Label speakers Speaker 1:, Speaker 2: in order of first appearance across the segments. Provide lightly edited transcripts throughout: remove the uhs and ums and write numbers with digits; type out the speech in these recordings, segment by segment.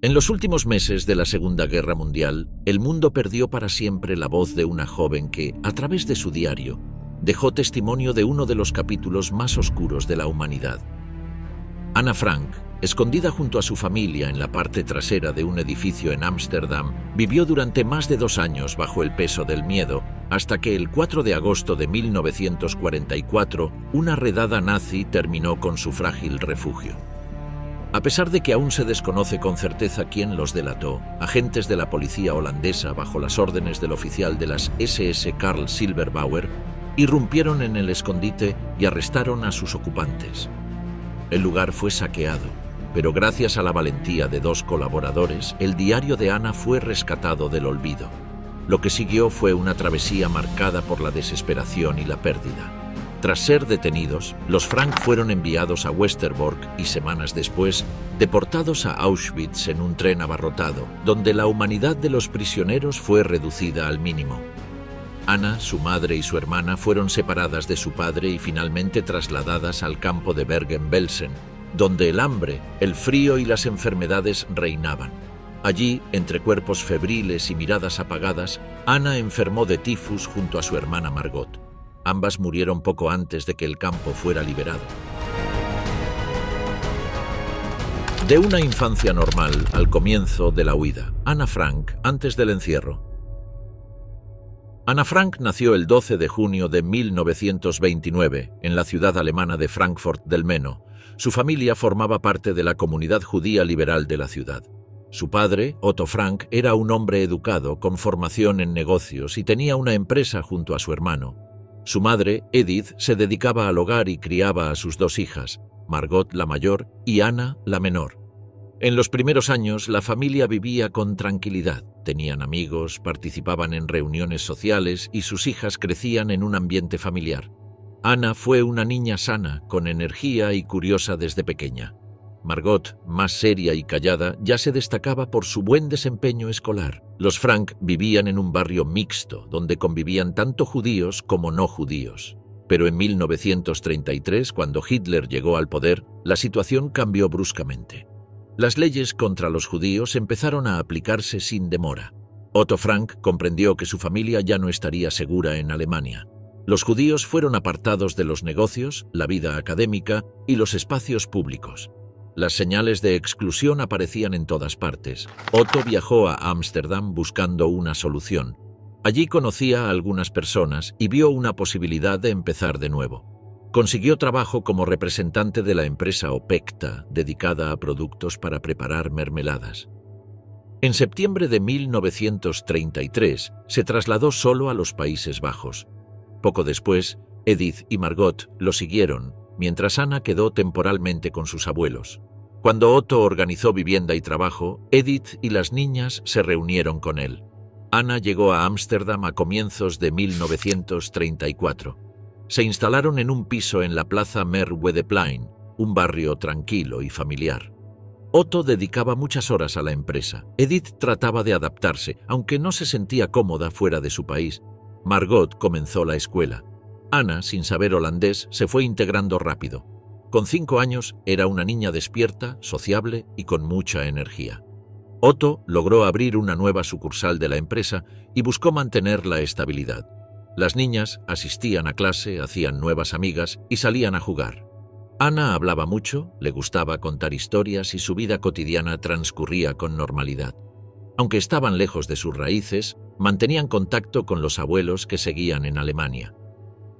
Speaker 1: En los últimos meses de la Segunda Guerra Mundial, el mundo perdió para siempre la voz de una joven que, a través de su diario, dejó testimonio de uno de los capítulos más oscuros de la humanidad. Ana Frank, escondida junto a su familia en la parte trasera de un edificio en Ámsterdam, vivió durante más de 2 años bajo el peso del miedo, hasta que el 4 de agosto de 1944, una redada nazi terminó con su frágil refugio. A pesar de que aún se desconoce con certeza quién los delató, agentes de la policía holandesa, bajo las órdenes del oficial de las SS Karl Silberbauer, irrumpieron en el escondite y arrestaron a sus ocupantes. El lugar fue saqueado, pero gracias a la valentía de 2 colaboradores, el diario de Ana fue rescatado del olvido. Lo que siguió fue una travesía marcada por la desesperación y la pérdida. Tras ser detenidos, los Frank fueron enviados a Westerbork y semanas después, deportados a Auschwitz en un tren abarrotado, donde la humanidad de los prisioneros fue reducida al mínimo. Ana, su madre y su hermana fueron separadas de su padre y finalmente trasladadas al campo de Bergen-Belsen, donde el hambre, el frío y las enfermedades reinaban. Allí, entre cuerpos febriles y miradas apagadas, Ana enfermó de tifus junto a su hermana Margot. Ambas murieron poco antes de que el campo fuera liberado. De una infancia normal al comienzo de la huida, Ana Frank antes del encierro. Ana Frank nació el 12 de junio de 1929 en la ciudad alemana de Frankfurt del Meno. Su familia formaba parte de la comunidad judía liberal de la ciudad. Su padre, Otto Frank, era un hombre educado con formación en negocios y tenía una empresa junto a su hermano. Su madre, Edith, se dedicaba al hogar y criaba a sus 2 hijas, Margot la mayor y Ana la menor. En los primeros años, la familia vivía con tranquilidad. Tenían amigos, participaban en reuniones sociales y sus hijas crecían en un ambiente familiar. Ana fue una niña sana, con energía y curiosa desde pequeña. Margot, más seria y callada, ya se destacaba por su buen desempeño escolar. Los Frank vivían en un barrio mixto, donde convivían tanto judíos como no judíos. Pero en 1933, cuando Hitler llegó al poder, la situación cambió bruscamente. Las leyes contra los judíos empezaron a aplicarse sin demora. Otto Frank comprendió que su familia ya no estaría segura en Alemania. Los judíos fueron apartados de los negocios, la vida académica y los espacios públicos. Las señales de exclusión aparecían en todas partes. Otto viajó a Ámsterdam buscando una solución. Allí conocía a algunas personas y vio una posibilidad de empezar de nuevo. Consiguió trabajo como representante de la empresa Opekta, dedicada a productos para preparar mermeladas. En septiembre de 1933 se trasladó solo a los Países Bajos. Poco después, Edith y Margot lo siguieron, mientras Ana quedó temporalmente con sus abuelos. Cuando Otto organizó vivienda y trabajo, Edith y las niñas se reunieron con él. Ana llegó a Ámsterdam a comienzos de 1934. Se instalaron en un piso en la plaza Merwedeplein, un barrio tranquilo y familiar. Otto dedicaba muchas horas a la empresa. Edith trataba de adaptarse, aunque no se sentía cómoda fuera de su país. Margot comenzó la escuela. Ana, sin saber holandés, se fue integrando rápido. Con 5 años era una niña despierta, sociable y con mucha energía. Otto logró abrir una nueva sucursal de la empresa y buscó mantener la estabilidad. Las niñas asistían a clase, hacían nuevas amigas y salían a jugar. Ana hablaba mucho, le gustaba contar historias y su vida cotidiana transcurría con normalidad. Aunque estaban lejos de sus raíces, mantenían contacto con los abuelos que seguían en Alemania.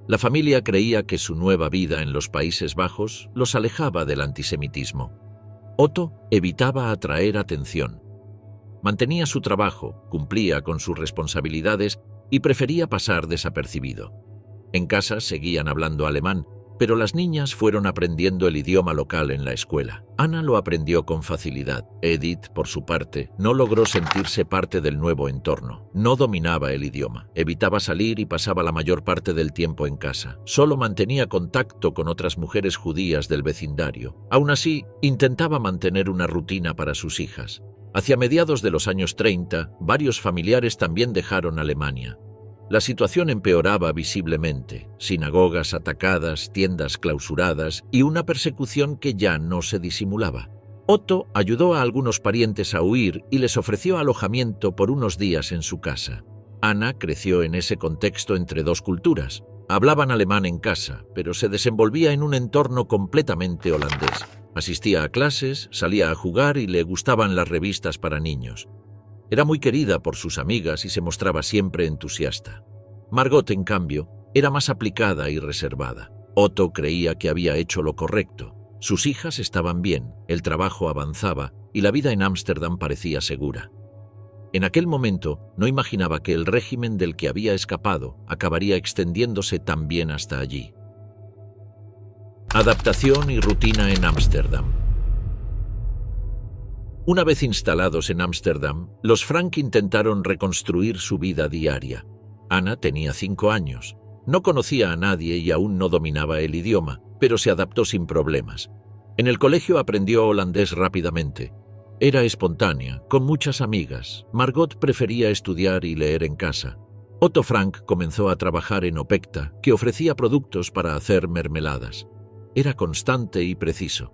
Speaker 1: La familia creía que su nueva vida en los Países Bajos los alejaba del antisemitismo. Otto evitaba atraer atención. Mantenía su trabajo, cumplía con sus responsabilidades y prefería pasar desapercibido. En casa seguían hablando alemán, pero las niñas fueron aprendiendo el idioma local en la escuela. Ana lo aprendió con facilidad. Edith, por su parte, no logró sentirse parte del nuevo entorno. No dominaba el idioma. Evitaba salir y pasaba la mayor parte del tiempo en casa. Solo mantenía contacto con otras mujeres judías del vecindario. Aún así, intentaba mantener una rutina para sus hijas. Hacia mediados de los años 30, varios familiares también dejaron Alemania. La situación empeoraba visiblemente, sinagogas atacadas, tiendas clausuradas y una persecución que ya no se disimulaba. Otto ayudó a algunos parientes a huir y les ofreció alojamiento por unos días en su casa. Anna creció en ese contexto entre dos culturas. Hablaban alemán en casa, pero se desenvolvía en un entorno completamente holandés. Asistía a clases, salía a jugar y le gustaban las revistas para niños. Era muy querida por sus amigas y se mostraba siempre entusiasta. Margot, en cambio, era más aplicada y reservada. Otto creía que había hecho lo correcto. Sus hijas estaban bien, el trabajo avanzaba y la vida en Ámsterdam parecía segura. En aquel momento no imaginaba que el régimen del que había escapado acabaría extendiéndose también hasta allí. Adaptación y rutina en Ámsterdam. Una vez instalados en Ámsterdam, los Frank intentaron reconstruir su vida diaria. Anna tenía 5 años. No conocía a nadie y aún no dominaba el idioma, pero se adaptó sin problemas. En el colegio aprendió holandés rápidamente. Era espontánea, con muchas amigas. Margot prefería estudiar y leer en casa. Otto Frank comenzó a trabajar en Opekta, que ofrecía productos para hacer mermeladas. Era constante y preciso.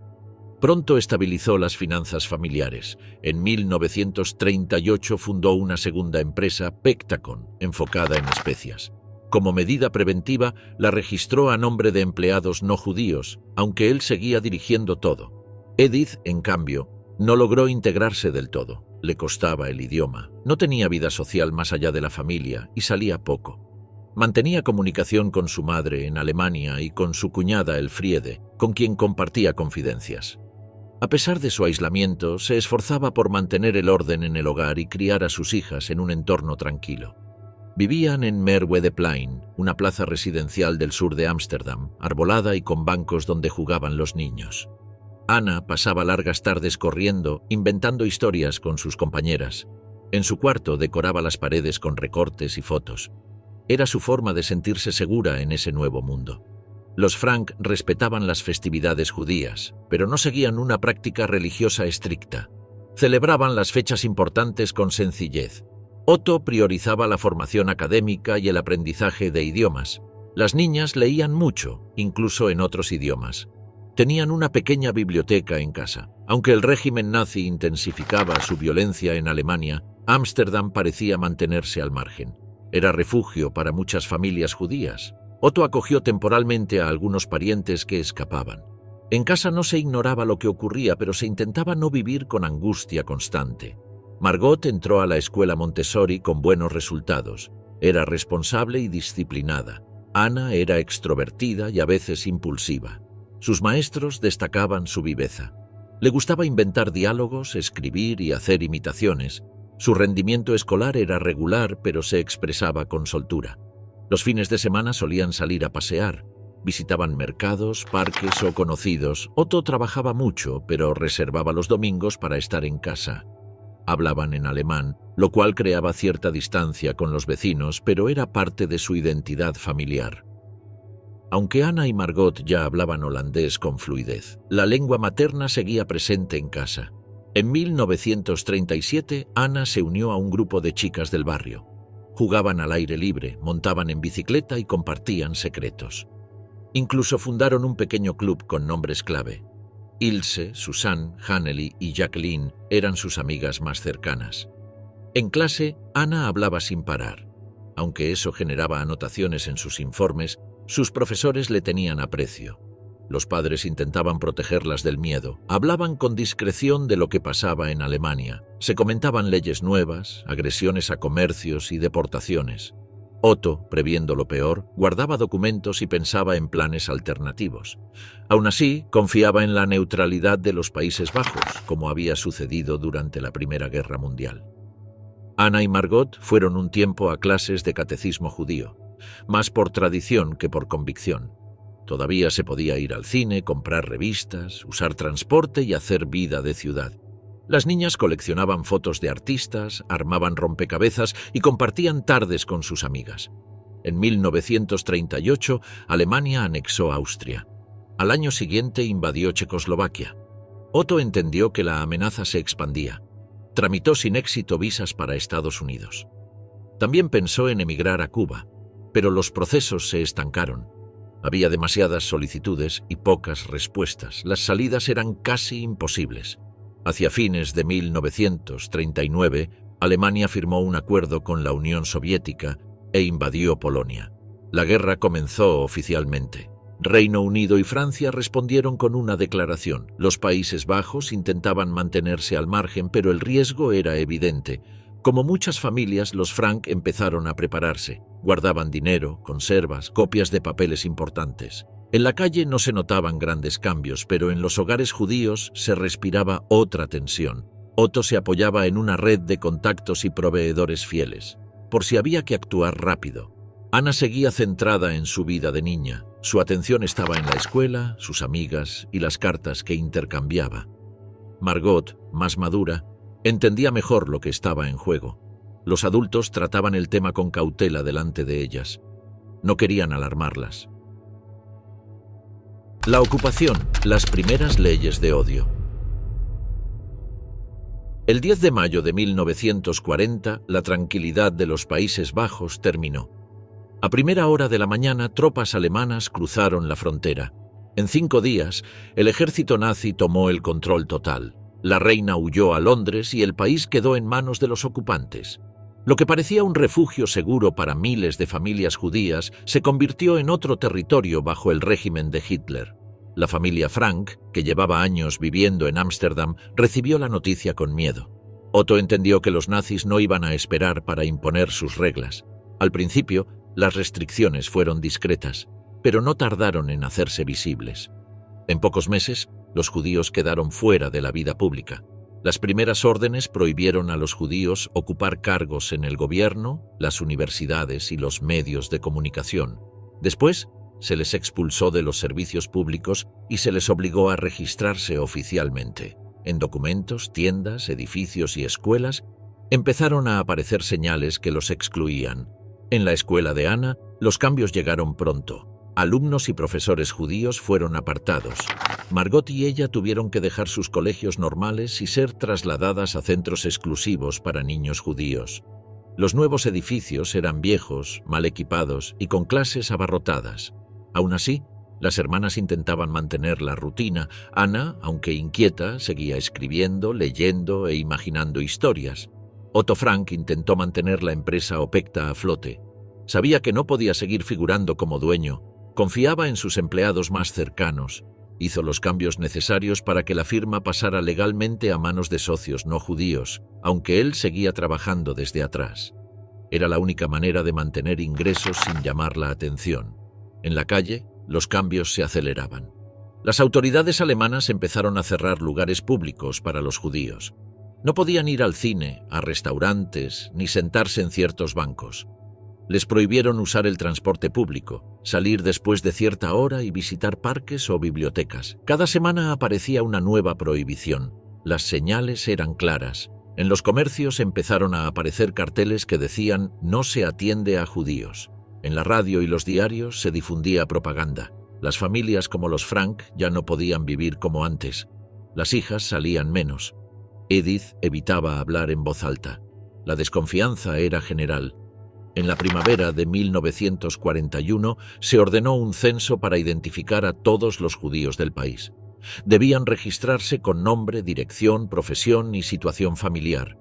Speaker 1: Pronto estabilizó las finanzas familiares. En 1938 fundó una segunda empresa, Pectacon, enfocada en especias. Como medida preventiva, la registró a nombre de empleados no judíos, aunque él seguía dirigiendo todo. Edith, en cambio, no logró integrarse del todo. Le costaba el idioma, no tenía vida social más allá de la familia y salía poco. Mantenía comunicación con su madre en Alemania y con su cuñada Elfriede, con quien compartía confidencias. A pesar de su aislamiento, se esforzaba por mantener el orden en el hogar y criar a sus hijas en un entorno tranquilo. Vivían en Merwedeplein, una plaza residencial del sur de Ámsterdam, arbolada y con bancos donde jugaban los niños. Anna pasaba largas tardes corriendo, inventando historias con sus compañeras. En su cuarto decoraba las paredes con recortes y fotos. Era su forma de sentirse segura en ese nuevo mundo. Los Frank respetaban las festividades judías, pero no seguían una práctica religiosa estricta. Celebraban las fechas importantes con sencillez. Otto priorizaba la formación académica y el aprendizaje de idiomas. Las niñas leían mucho, incluso en otros idiomas. Tenían una pequeña biblioteca en casa. Aunque el régimen nazi intensificaba su violencia en Alemania, Ámsterdam parecía mantenerse al margen. Era refugio para muchas familias judías. Otto acogió temporalmente a algunos parientes que escapaban. En casa no se ignoraba lo que ocurría, pero se intentaba no vivir con angustia constante. Margot entró a la escuela Montessori con buenos resultados. Era responsable y disciplinada. Anna era extrovertida y a veces impulsiva. Sus maestros destacaban su viveza. Le gustaba inventar diálogos, escribir y hacer imitaciones. Su rendimiento escolar era regular, pero se expresaba con soltura. Los fines de semana solían salir a pasear. Visitaban mercados, parques o conocidos. Otto trabajaba mucho, pero reservaba los domingos para estar en casa. Hablaban en alemán, lo cual creaba cierta distancia con los vecinos, pero era parte de su identidad familiar. Aunque Anna y Margot ya hablaban holandés con fluidez, la lengua materna seguía presente en casa. En 1937, Anna se unió a un grupo de chicas del barrio. Jugaban al aire libre, montaban en bicicleta y compartían secretos. Incluso fundaron un pequeño club con nombres clave. Ilse, Susanne, Hanneli y Jacqueline eran sus amigas más cercanas. En clase, Anna hablaba sin parar. Aunque eso generaba anotaciones en sus informes, sus profesores le tenían aprecio. Los padres intentaban protegerlas del miedo. Hablaban con discreción de lo que pasaba en Alemania. Se comentaban leyes nuevas, agresiones a comercios y deportaciones. Otto, previendo lo peor, guardaba documentos y pensaba en planes alternativos. Aún así, confiaba en la neutralidad de los Países Bajos, como había sucedido durante la Primera Guerra Mundial. Anna y Margot fueron un tiempo a clases de catecismo judío, más por tradición que por convicción. Todavía se podía ir al cine, comprar revistas, usar transporte y hacer vida de ciudad. Las niñas coleccionaban fotos de artistas, armaban rompecabezas y compartían tardes con sus amigas. En 1938, Alemania anexó Austria. Al año siguiente invadió Checoslovaquia. Otto entendió que la amenaza se expandía. Tramitó sin éxito visas para Estados Unidos. También pensó en emigrar a Cuba, pero los procesos se estancaron. Había demasiadas solicitudes y pocas respuestas. Las salidas eran casi imposibles. Hacia fines de 1939, Alemania firmó un acuerdo con la Unión Soviética e invadió Polonia. La guerra comenzó oficialmente. Reino Unido y Francia respondieron con una declaración. Los Países Bajos intentaban mantenerse al margen, pero el riesgo era evidente. Como muchas familias, los Frank empezaron a prepararse. Guardaban dinero, conservas, copias de papeles importantes. En la calle no se notaban grandes cambios, pero en los hogares judíos se respiraba otra tensión. Otto se apoyaba en una red de contactos y proveedores fieles, por si había que actuar rápido. Ana seguía centrada en su vida de niña. Su atención estaba en la escuela, sus amigas y las cartas que intercambiaba. Margot, más madura, entendía mejor lo que estaba en juego. Los adultos trataban el tema con cautela delante de ellas. No querían alarmarlas. La ocupación, las primeras leyes de odio. El 10 de mayo de 1940, la tranquilidad de los Países Bajos terminó. A primera hora de la mañana, tropas alemanas cruzaron la frontera. En 5 días, el ejército nazi tomó el control total. La reina huyó a Londres y el país quedó en manos de los ocupantes. Lo que parecía un refugio seguro para miles de familias judías se convirtió en otro territorio bajo el régimen de Hitler. La familia Frank, que llevaba años viviendo en Ámsterdam, recibió la noticia con miedo. Otto entendió que los nazis no iban a esperar para imponer sus reglas. Al principio, las restricciones fueron discretas, pero no tardaron en hacerse visibles. En pocos meses, los judíos quedaron fuera de la vida pública. Las primeras órdenes prohibieron a los judíos ocupar cargos en el gobierno, las universidades y los medios de comunicación. Después, se les expulsó de los servicios públicos y se les obligó a registrarse oficialmente. En documentos, tiendas, edificios y escuelas empezaron a aparecer señales que los excluían. En la escuela de Ana, los cambios llegaron pronto. Alumnos y profesores judíos fueron apartados. Margot y ella tuvieron que dejar sus colegios normales y ser trasladadas a centros exclusivos para niños judíos. Los nuevos edificios eran viejos, mal equipados y con clases abarrotadas. Aún así, las hermanas intentaban mantener la rutina. Ana, aunque inquieta, seguía escribiendo, leyendo e imaginando historias. Otto Frank intentó mantener la empresa Opekta a flote. Sabía que no podía seguir figurando como dueño. Confiaba en sus empleados más cercanos. Hizo los cambios necesarios para que la firma pasara legalmente a manos de socios no judíos, aunque él seguía trabajando desde atrás. Era la única manera de mantener ingresos sin llamar la atención. En la calle, los cambios se aceleraban. Las autoridades alemanas empezaron a cerrar lugares públicos para los judíos. No podían ir al cine, a restaurantes, ni sentarse en ciertos bancos. Les prohibieron usar el transporte público, salir después de cierta hora y visitar parques o bibliotecas. Cada semana aparecía una nueva prohibición. Las señales eran claras. En los comercios empezaron a aparecer carteles que decían «No se atiende a judíos». En la radio y los diarios se difundía propaganda. Las familias como los Frank ya no podían vivir como antes. Las hijas salían menos. Edith evitaba hablar en voz alta. La desconfianza era general. En la primavera de 1941 se ordenó un censo para identificar a todos los judíos del país. Debían registrarse con nombre, dirección, profesión y situación familiar.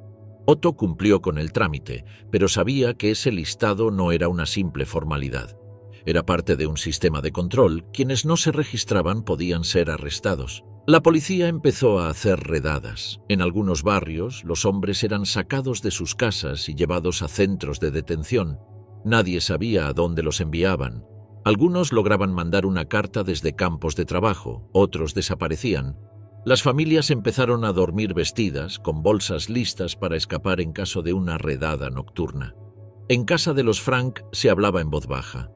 Speaker 1: Otto cumplió con el trámite, pero sabía que ese listado no era una simple formalidad. Era parte de un sistema de control. Quienes no se registraban podían ser arrestados. La policía empezó a hacer redadas. En algunos barrios, los hombres eran sacados de sus casas y llevados a centros de detención. Nadie sabía a dónde los enviaban. Algunos lograban mandar una carta desde campos de trabajo, otros desaparecían. Las familias empezaron a dormir vestidas, con bolsas listas para escapar en caso de una redada nocturna. En casa de los Frank se hablaba en voz baja.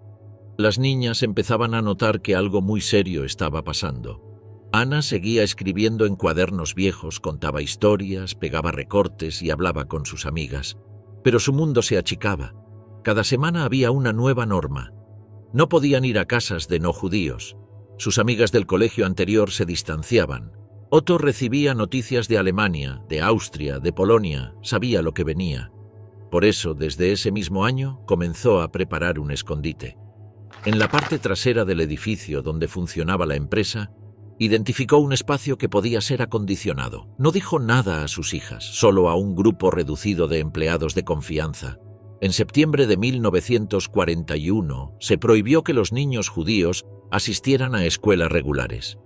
Speaker 1: Las niñas empezaban a notar que algo muy serio estaba pasando. Ana seguía escribiendo en cuadernos viejos, contaba historias, pegaba recortes y hablaba con sus amigas. Pero su mundo se achicaba. Cada semana había una nueva norma. No podían ir a casas de no judíos. Sus amigas del colegio anterior se distanciaban. Otto recibía noticias de Alemania, de Austria, de Polonia, sabía lo que venía. Por eso, desde ese mismo año, comenzó a preparar un escondite. En la parte trasera del edificio donde funcionaba la empresa, Identificó un espacio que podía ser acondicionado. No dijo nada a sus hijas, solo a un grupo reducido de empleados de confianza. En septiembre de 1941 se prohibió que los niños judíos asistieran a escuelas regulares.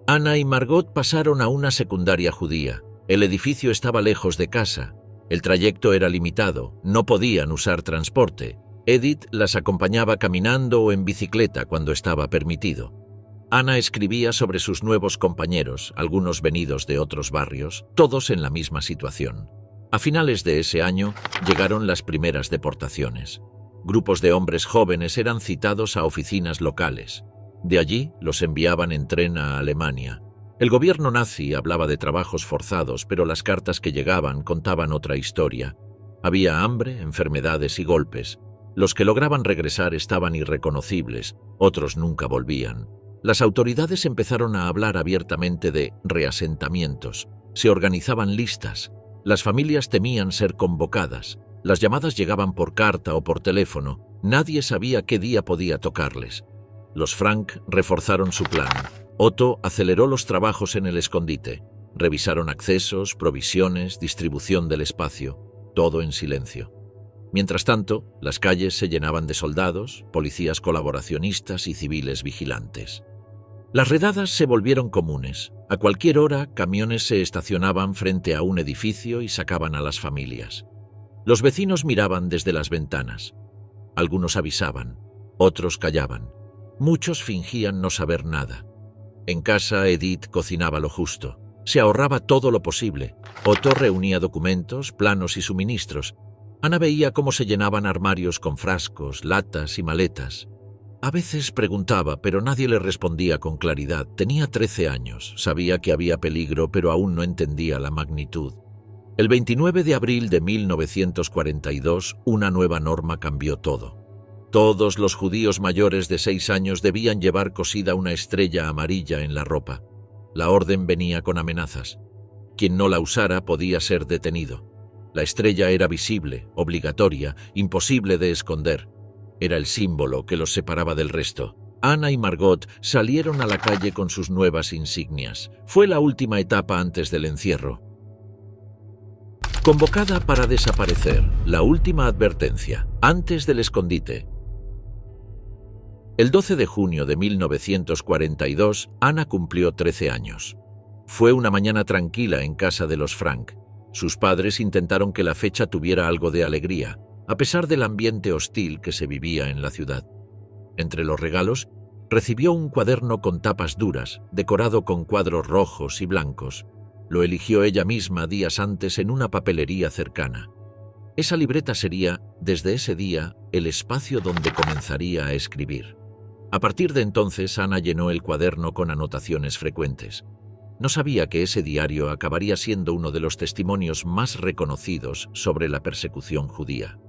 Speaker 1: Ana y Margot pasaron a una secundaria judía. El edificio estaba lejos de casa. El trayecto era limitado, no podían usar transporte. Edith las acompañaba caminando o en bicicleta cuando estaba permitido. Ana escribía sobre sus nuevos compañeros, algunos venidos de otros barrios, todos en la misma situación. A finales de ese año llegaron las primeras deportaciones. Grupos de hombres jóvenes eran citados a oficinas locales. De allí los enviaban en tren a Alemania. El gobierno nazi hablaba de trabajos forzados, pero las cartas que llegaban contaban otra historia. Había hambre, enfermedades y golpes. Los que lograban regresar estaban irreconocibles, otros nunca volvían. Las autoridades empezaron a hablar abiertamente de reasentamientos. Se organizaban listas. Las familias temían ser convocadas. Las llamadas llegaban por carta o por teléfono. Nadie sabía qué día podía tocarles. Los Frank reforzaron su plan. Otto aceleró los trabajos en el escondite. Revisaron accesos, provisiones, distribución del espacio. Todo en silencio. Mientras tanto, las calles se llenaban de soldados, policías colaboracionistas y civiles vigilantes. Las redadas se volvieron comunes. A cualquier hora, camiones se estacionaban frente a un edificio y sacaban a las familias. Los vecinos miraban desde las ventanas. Algunos avisaban, otros callaban. Muchos fingían no saber nada. En casa, Edith cocinaba lo justo. Se ahorraba todo lo posible. Otto reunía documentos, planos y suministros. Ana veía cómo se llenaban armarios con frascos, latas y maletas. A veces preguntaba, pero nadie le respondía con claridad. Tenía 13 años, sabía que había peligro, pero aún no entendía la magnitud. El 29 de abril de 1942, una nueva norma cambió todo. Todos los judíos mayores de 6 años debían llevar cosida una estrella amarilla en la ropa. La orden venía con amenazas. Quien no la usara podía ser detenido. La estrella era visible, obligatoria, imposible de esconder. Era el símbolo que los separaba del resto. Ana y Margot salieron a la calle con sus nuevas insignias. Fue la última etapa antes del encierro. Convocada para desaparecer, la última advertencia, antes del escondite. El 12 de junio de 1942, Ana cumplió 13 años. Fue una mañana tranquila en casa de los Frank. Sus padres intentaron que la fecha tuviera algo de alegría, a pesar del ambiente hostil que se vivía en la ciudad. Entre los regalos, recibió un cuaderno con tapas duras, decorado con cuadros rojos y blancos. Lo eligió ella misma días antes en una papelería cercana. Esa libreta sería, desde ese día, el espacio donde comenzaría a escribir. A partir de entonces, Ana llenó el cuaderno con anotaciones frecuentes. No sabía que ese diario acabaría siendo uno de los testimonios más reconocidos sobre la persecución judía.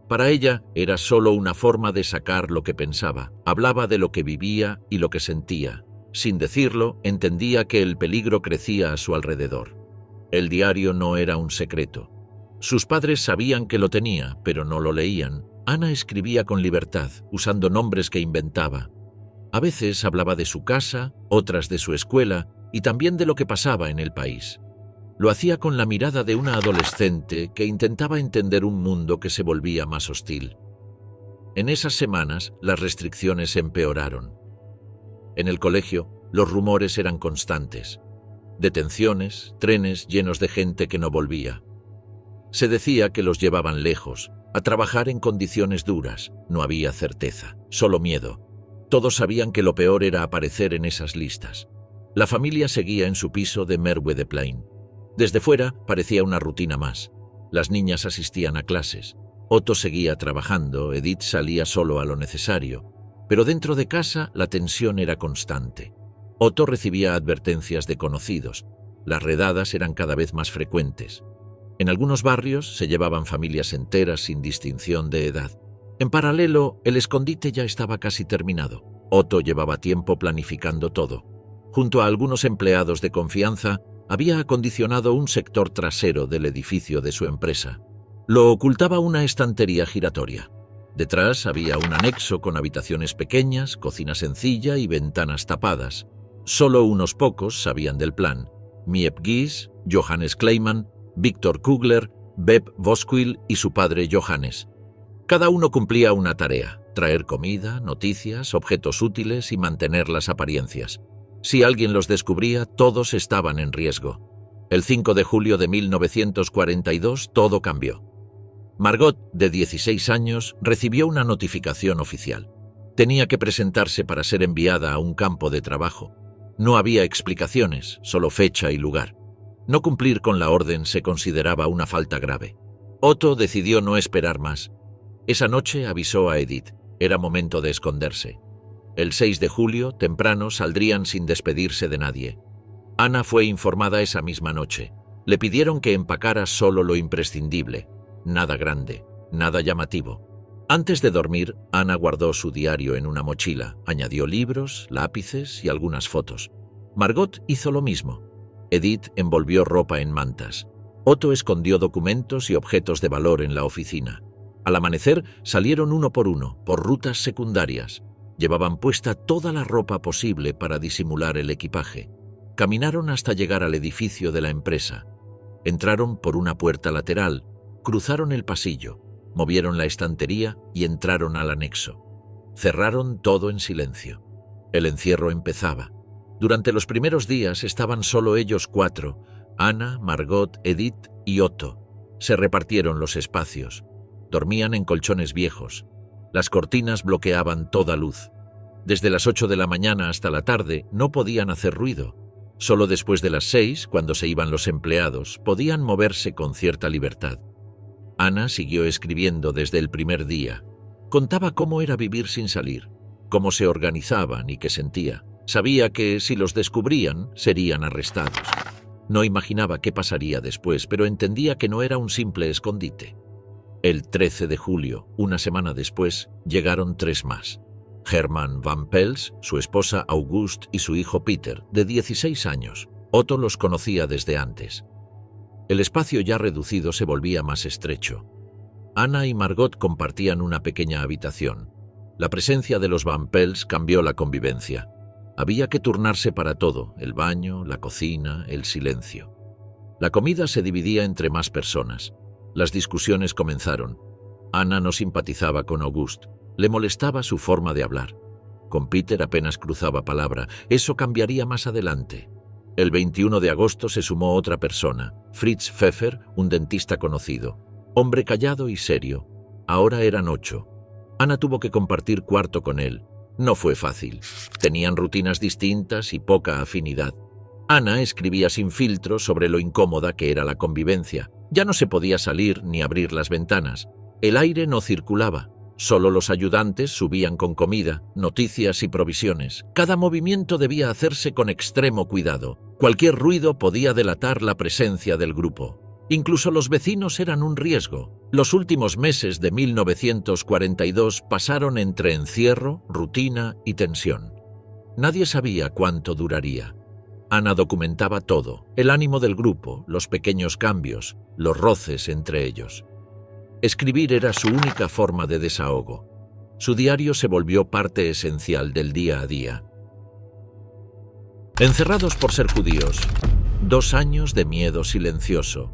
Speaker 1: Para ella era solo una forma de sacar lo que pensaba. Hablaba de lo que vivía y lo que sentía. Sin decirlo, entendía que el peligro crecía a su alrededor. El diario no era un secreto. Sus padres sabían que lo tenía, pero no lo leían. Ana escribía con libertad, usando nombres que inventaba. A veces hablaba de su casa, otras de su escuela y también de lo que pasaba en el país. Lo hacía con la mirada de una adolescente que intentaba entender un mundo que se volvía más hostil. En esas semanas, las restricciones empeoraron. En el colegio, los rumores eran constantes. Detenciones, trenes llenos de gente que no volvía. Se decía que los llevaban lejos, a trabajar en condiciones duras. No había certeza, solo miedo. Todos sabían que lo peor era aparecer en esas listas. La familia seguía en su piso de Merwe-de-Plaine. Desde fuera parecía una rutina más. Las niñas asistían a clases. Otto seguía trabajando, Edith salía solo a lo necesario. Pero dentro de casa la tensión era constante. Otto recibía advertencias de conocidos. Las redadas eran cada vez más frecuentes. En algunos barrios se llevaban familias enteras sin distinción de edad. En paralelo, el escondite ya estaba casi terminado. Otto llevaba tiempo planificando todo. Junto a algunos empleados de confianza, había acondicionado un sector trasero del edificio de su empresa. Lo ocultaba una estantería giratoria. Detrás había un anexo con habitaciones pequeñas, cocina sencilla y ventanas tapadas. Solo unos pocos sabían del plan: Miep Gies, Johannes Kleiman, Victor Kugler, Beb Voskuil y su padre Johannes. Cada uno cumplía una tarea: traer comida, noticias, objetos útiles y mantener las apariencias. Si alguien los descubría, todos estaban en riesgo. El 5 de julio de 1942 todo cambió. Margot, de 16 años, recibió una notificación oficial. Tenía que presentarse para ser enviada a un campo de trabajo. No había explicaciones, solo fecha y lugar. No cumplir con la orden se consideraba una falta grave. Otto decidió no esperar más. Esa noche avisó a Edith. Era momento de esconderse. El 6 de julio, temprano, saldrían sin despedirse de nadie. Anna fue informada esa misma noche. Le pidieron que empacara solo lo imprescindible. Nada grande, nada llamativo. Antes de dormir, Anna guardó su diario en una mochila, añadió libros, lápices y algunas fotos. Margot hizo lo mismo. Edith envolvió ropa en mantas. Otto escondió documentos y objetos de valor en la oficina. Al amanecer salieron uno, por rutas secundarias. Llevaban puesta toda la ropa posible para disimular el equipaje. Caminaron hasta llegar al edificio de la empresa. Entraron por una puerta lateral, cruzaron el pasillo, movieron la estantería y entraron al anexo. Cerraron todo en silencio. El encierro empezaba. Durante los primeros días estaban solo ellos cuatro: Anna, Margot, Edith y Otto. Se repartieron los espacios. Dormían en colchones viejos. Las cortinas bloqueaban toda luz. Desde las 8 de la mañana hasta la tarde no podían hacer ruido. Solo después de las 6, cuando se iban los empleados, podían moverse con cierta libertad. Anna siguió escribiendo desde el primer día. Contaba cómo era vivir sin salir, cómo se organizaban y qué sentía. Sabía que, si los descubrían, serían arrestados. No imaginaba qué pasaría después, pero entendía que no era un simple escondite. El 13 de julio, una semana después, llegaron 3 más. Hermann Van Pels, su esposa August y su hijo Peter, de 16 años. Otto los conocía desde antes. El espacio ya reducido se volvía más estrecho. Anna y Margot compartían una pequeña habitación. La presencia de los Van Pels cambió la convivencia. Había que turnarse para todo: el baño, la cocina, el silencio. La comida se dividía entre más personas. Las discusiones comenzaron. Anna no simpatizaba con August. Le molestaba su forma de hablar. Con Peter apenas cruzaba palabra. Eso cambiaría más adelante. El 21 de agosto se sumó otra persona: Fritz Pfeffer, un dentista conocido. Hombre callado y serio. Ahora eran 8. Anna tuvo que compartir cuarto con él. No fue fácil. Tenían rutinas distintas y poca afinidad. Anna escribía sin filtro sobre lo incómoda que era la convivencia. Ya no se podía salir ni abrir las ventanas. El aire no circulaba. Solo los ayudantes subían con comida, noticias y provisiones. Cada movimiento debía hacerse con extremo cuidado. Cualquier ruido podía delatar la presencia del grupo. Incluso los vecinos eran un riesgo. Los últimos meses de 1942 pasaron entre encierro, rutina y tensión. Nadie sabía cuánto duraría. Anna documentaba todo: el ánimo del grupo, los pequeños cambios, los roces entre ellos. Escribir era su única forma de desahogo. Su diario se volvió parte esencial del día a día. Encerrados por ser judíos. 2 años de miedo silencioso.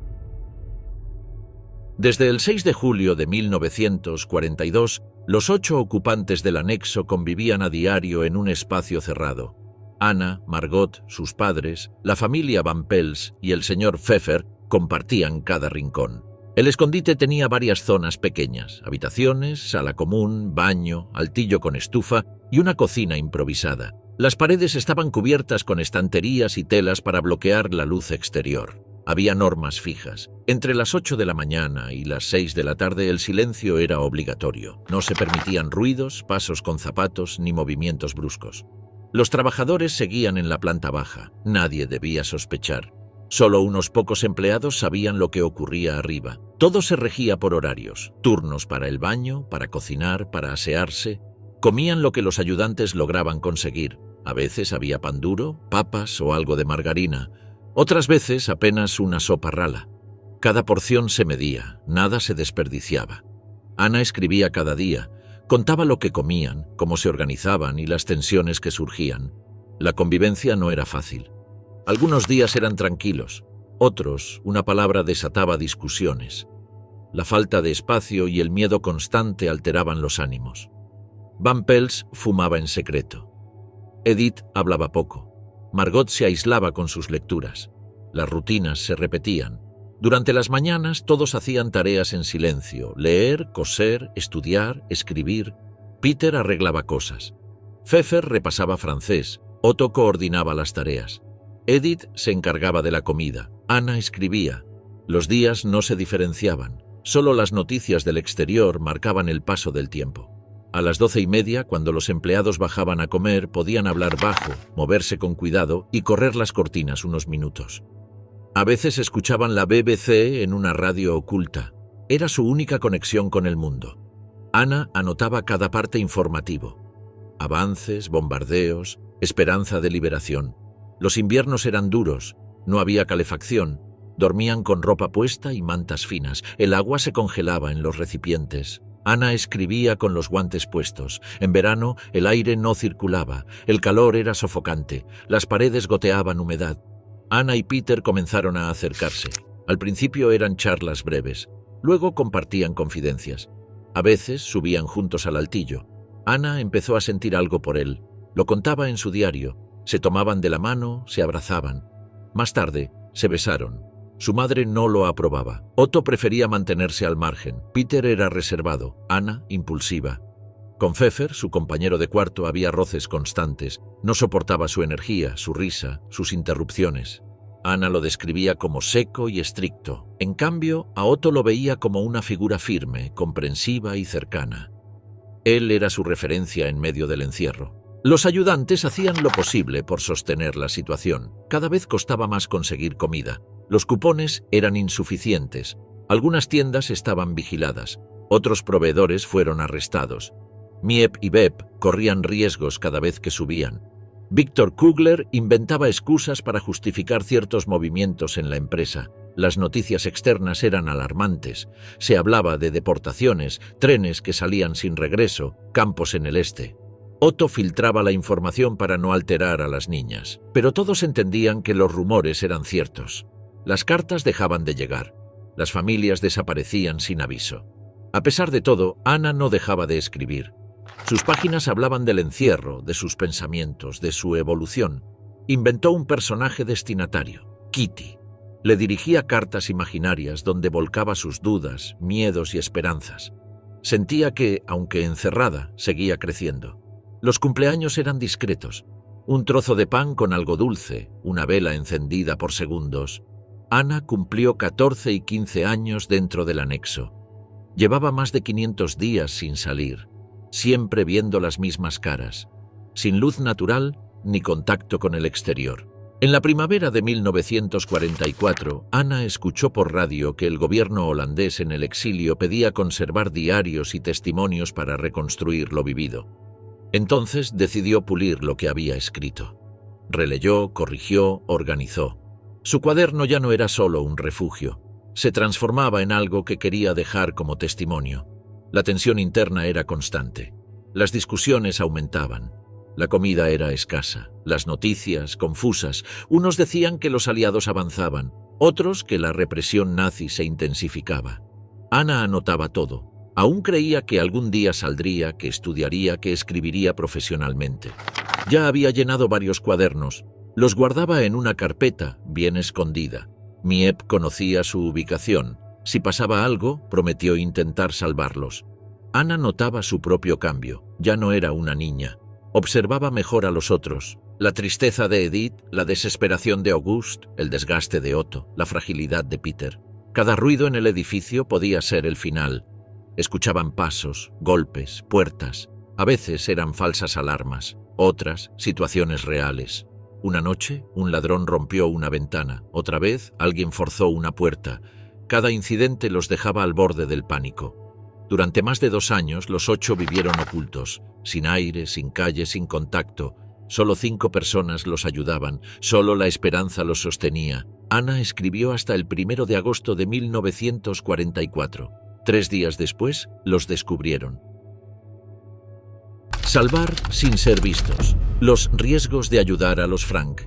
Speaker 1: Desde el 6 de julio de 1942, los 8 ocupantes del anexo convivían a diario en un espacio cerrado. Anna, Margot, sus padres, la familia Van Pels y el señor Pfeffer compartían cada rincón. El escondite tenía varias zonas pequeñas: habitaciones, sala común, baño, altillo con estufa y una cocina improvisada. Las paredes estaban cubiertas con estanterías y telas para bloquear la luz exterior. Había normas fijas. Entre las 8 de la mañana y las 6 de la tarde el silencio era obligatorio. No se permitían ruidos, pasos con zapatos ni movimientos bruscos. Los trabajadores seguían en la planta baja. Nadie debía sospechar. Solo unos pocos empleados sabían lo que ocurría arriba. Todo se regía por horarios: turnos para el baño, para cocinar, para asearse. Comían lo que los ayudantes lograban conseguir. A veces había pan duro, papas o algo de margarina. Otras veces apenas una sopa rala. Cada porción se medía, nada se desperdiciaba. Anna escribía cada día, contaba lo que comían, cómo se organizaban y las tensiones que surgían. La convivencia no era fácil. Algunos días eran tranquilos, otros, una palabra desataba discusiones. La falta de espacio y el miedo constante alteraban los ánimos. Van Pels fumaba en secreto. Edith hablaba poco. Margot se aislaba con sus lecturas. Las rutinas se repetían. Durante las mañanas todos hacían tareas en silencio: leer, coser, estudiar, escribir. Peter arreglaba cosas. Pfeffer repasaba francés. Otto coordinaba las tareas. Edith se encargaba de la comida. Anna escribía. Los días no se diferenciaban. Solo las noticias del exterior marcaban el paso del tiempo. A las 12:30, cuando los empleados bajaban a comer, podían hablar bajo, moverse con cuidado y correr las cortinas unos minutos. A veces escuchaban la BBC en una radio oculta. Era su única conexión con el mundo. Anna anotaba cada parte informativo. Avances, bombardeos, esperanza de liberación. Los inviernos eran duros, no había calefacción, dormían con ropa puesta y mantas finas, el agua se congelaba en los recipientes. Anna escribía con los guantes puestos. En verano el aire no circulaba, el calor era sofocante, las paredes goteaban humedad. Anna y Peter comenzaron a acercarse. Al principio eran charlas breves, luego compartían confidencias. A veces subían juntos al altillo. Anna empezó a sentir algo por él. Lo contaba en su diario. Se tomaban de la mano, se abrazaban. Más tarde, se besaron. Su madre no lo aprobaba. Otto prefería mantenerse al margen. Peter era reservado, Anna impulsiva. Con Pfeffer, su compañero de cuarto, había roces constantes. No soportaba su energía, su risa, sus interrupciones. Anna lo describía como seco y estricto. En cambio, a Otto lo veía como una figura firme, comprensiva y cercana. Él era su referencia en medio del encierro. Los ayudantes hacían lo posible por sostener la situación. Cada vez costaba más conseguir comida. Los cupones eran insuficientes. Algunas tiendas estaban vigiladas. Otros proveedores fueron arrestados. Miep y Bep corrían riesgos cada vez que subían. Víctor Kugler inventaba excusas para justificar ciertos movimientos en la empresa. Las noticias externas eran alarmantes. Se hablaba de deportaciones, trenes que salían sin regreso, campos en el este. Otto filtraba la información para no alterar a las niñas, pero todos entendían que los rumores eran ciertos. Las cartas dejaban de llegar. Las familias desaparecían sin aviso. A pesar de todo, Anna no dejaba de escribir. Sus páginas hablaban del encierro, de sus pensamientos, de su evolución. Inventó un personaje destinatario, Kitty. Le dirigía cartas imaginarias donde volcaba sus dudas, miedos y esperanzas. Sentía que, aunque encerrada, seguía creciendo. Los cumpleaños eran discretos. Un trozo de pan con algo dulce, una vela encendida por segundos. Anna cumplió 14 y 15 años dentro del anexo. Llevaba más de 500 días sin salir, siempre viendo las mismas caras, sin luz natural ni contacto con el exterior. En la primavera de 1944, Anna escuchó por radio que el gobierno holandés en el exilio pedía conservar diarios y testimonios para reconstruir lo vivido. Entonces decidió pulir lo que había escrito. Releyó, corrigió, organizó. Su cuaderno ya no era solo un refugio, se transformaba en algo que quería dejar como testimonio. La tensión interna era constante. Las discusiones aumentaban. La comida era escasa, las noticias confusas. Unos decían que los aliados avanzaban, otros que la represión nazi se intensificaba. Anna anotaba todo. Aún creía que algún día saldría, que estudiaría, que escribiría profesionalmente. Ya había llenado varios cuadernos. Los guardaba en una carpeta, bien escondida. Miep conocía su ubicación. Si pasaba algo, prometió intentar salvarlos. Anna notaba su propio cambio. Ya no era una niña. Observaba mejor a los otros. La tristeza de Edith, la desesperación de Auguste, el desgaste de Otto, la fragilidad de Peter. Cada ruido en el edificio podía ser el final. Escuchaban pasos, golpes, puertas. A veces eran falsas alarmas, otras situaciones reales. Una noche, un ladrón rompió una ventana. Otra vez, alguien forzó una puerta. Cada incidente los dejaba al borde del pánico. Durante más de 2 años, los 8 vivieron ocultos, sin aire, sin calle, sin contacto. Solo 5 personas los ayudaban, solo la esperanza los sostenía. Anna escribió hasta el 1 de agosto de 1944. 3 días después, los descubrieron. Salvar sin ser vistos. Los riesgos de ayudar a los Frank.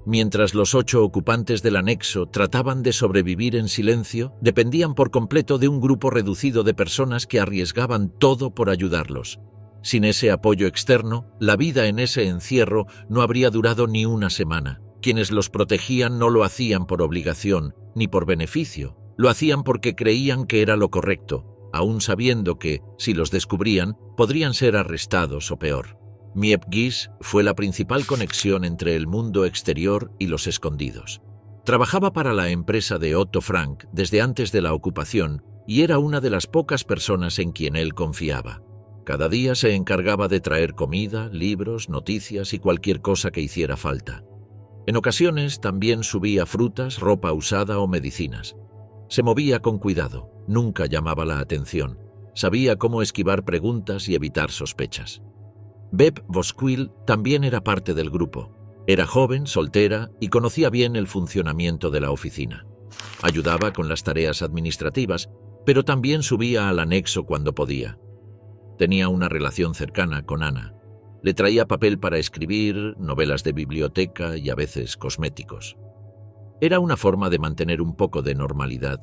Speaker 1: Mientras los 8 ocupantes del anexo trataban de sobrevivir en silencio, dependían por completo de un grupo reducido de personas que arriesgaban todo por ayudarlos. Sin ese apoyo externo, la vida en ese encierro no habría durado ni una semana. Quienes los protegían no lo hacían por obligación ni por beneficio, lo hacían porque creían que era lo correcto, aún sabiendo que, si los descubrían, podrían ser arrestados o peor. Miep Gish fue la principal conexión entre el mundo exterior y los escondidos. Trabajaba para la empresa de Otto Frank desde antes de la ocupación y era una de las pocas personas en quien él confiaba. Cada día se encargaba de traer comida, libros, noticias y cualquier cosa que hiciera falta. En ocasiones también subía frutas, ropa usada o medicinas. Se movía con cuidado, nunca llamaba la atención. Sabía cómo esquivar preguntas y evitar sospechas. Beb Voskuil también era parte del grupo. Era joven, soltera y conocía bien el funcionamiento de la oficina. Ayudaba con las tareas administrativas, pero también subía al anexo cuando podía. Tenía una relación cercana con Anna. Le traía papel para escribir, novelas de biblioteca y a veces cosméticos. Era una forma de mantener un poco de normalidad.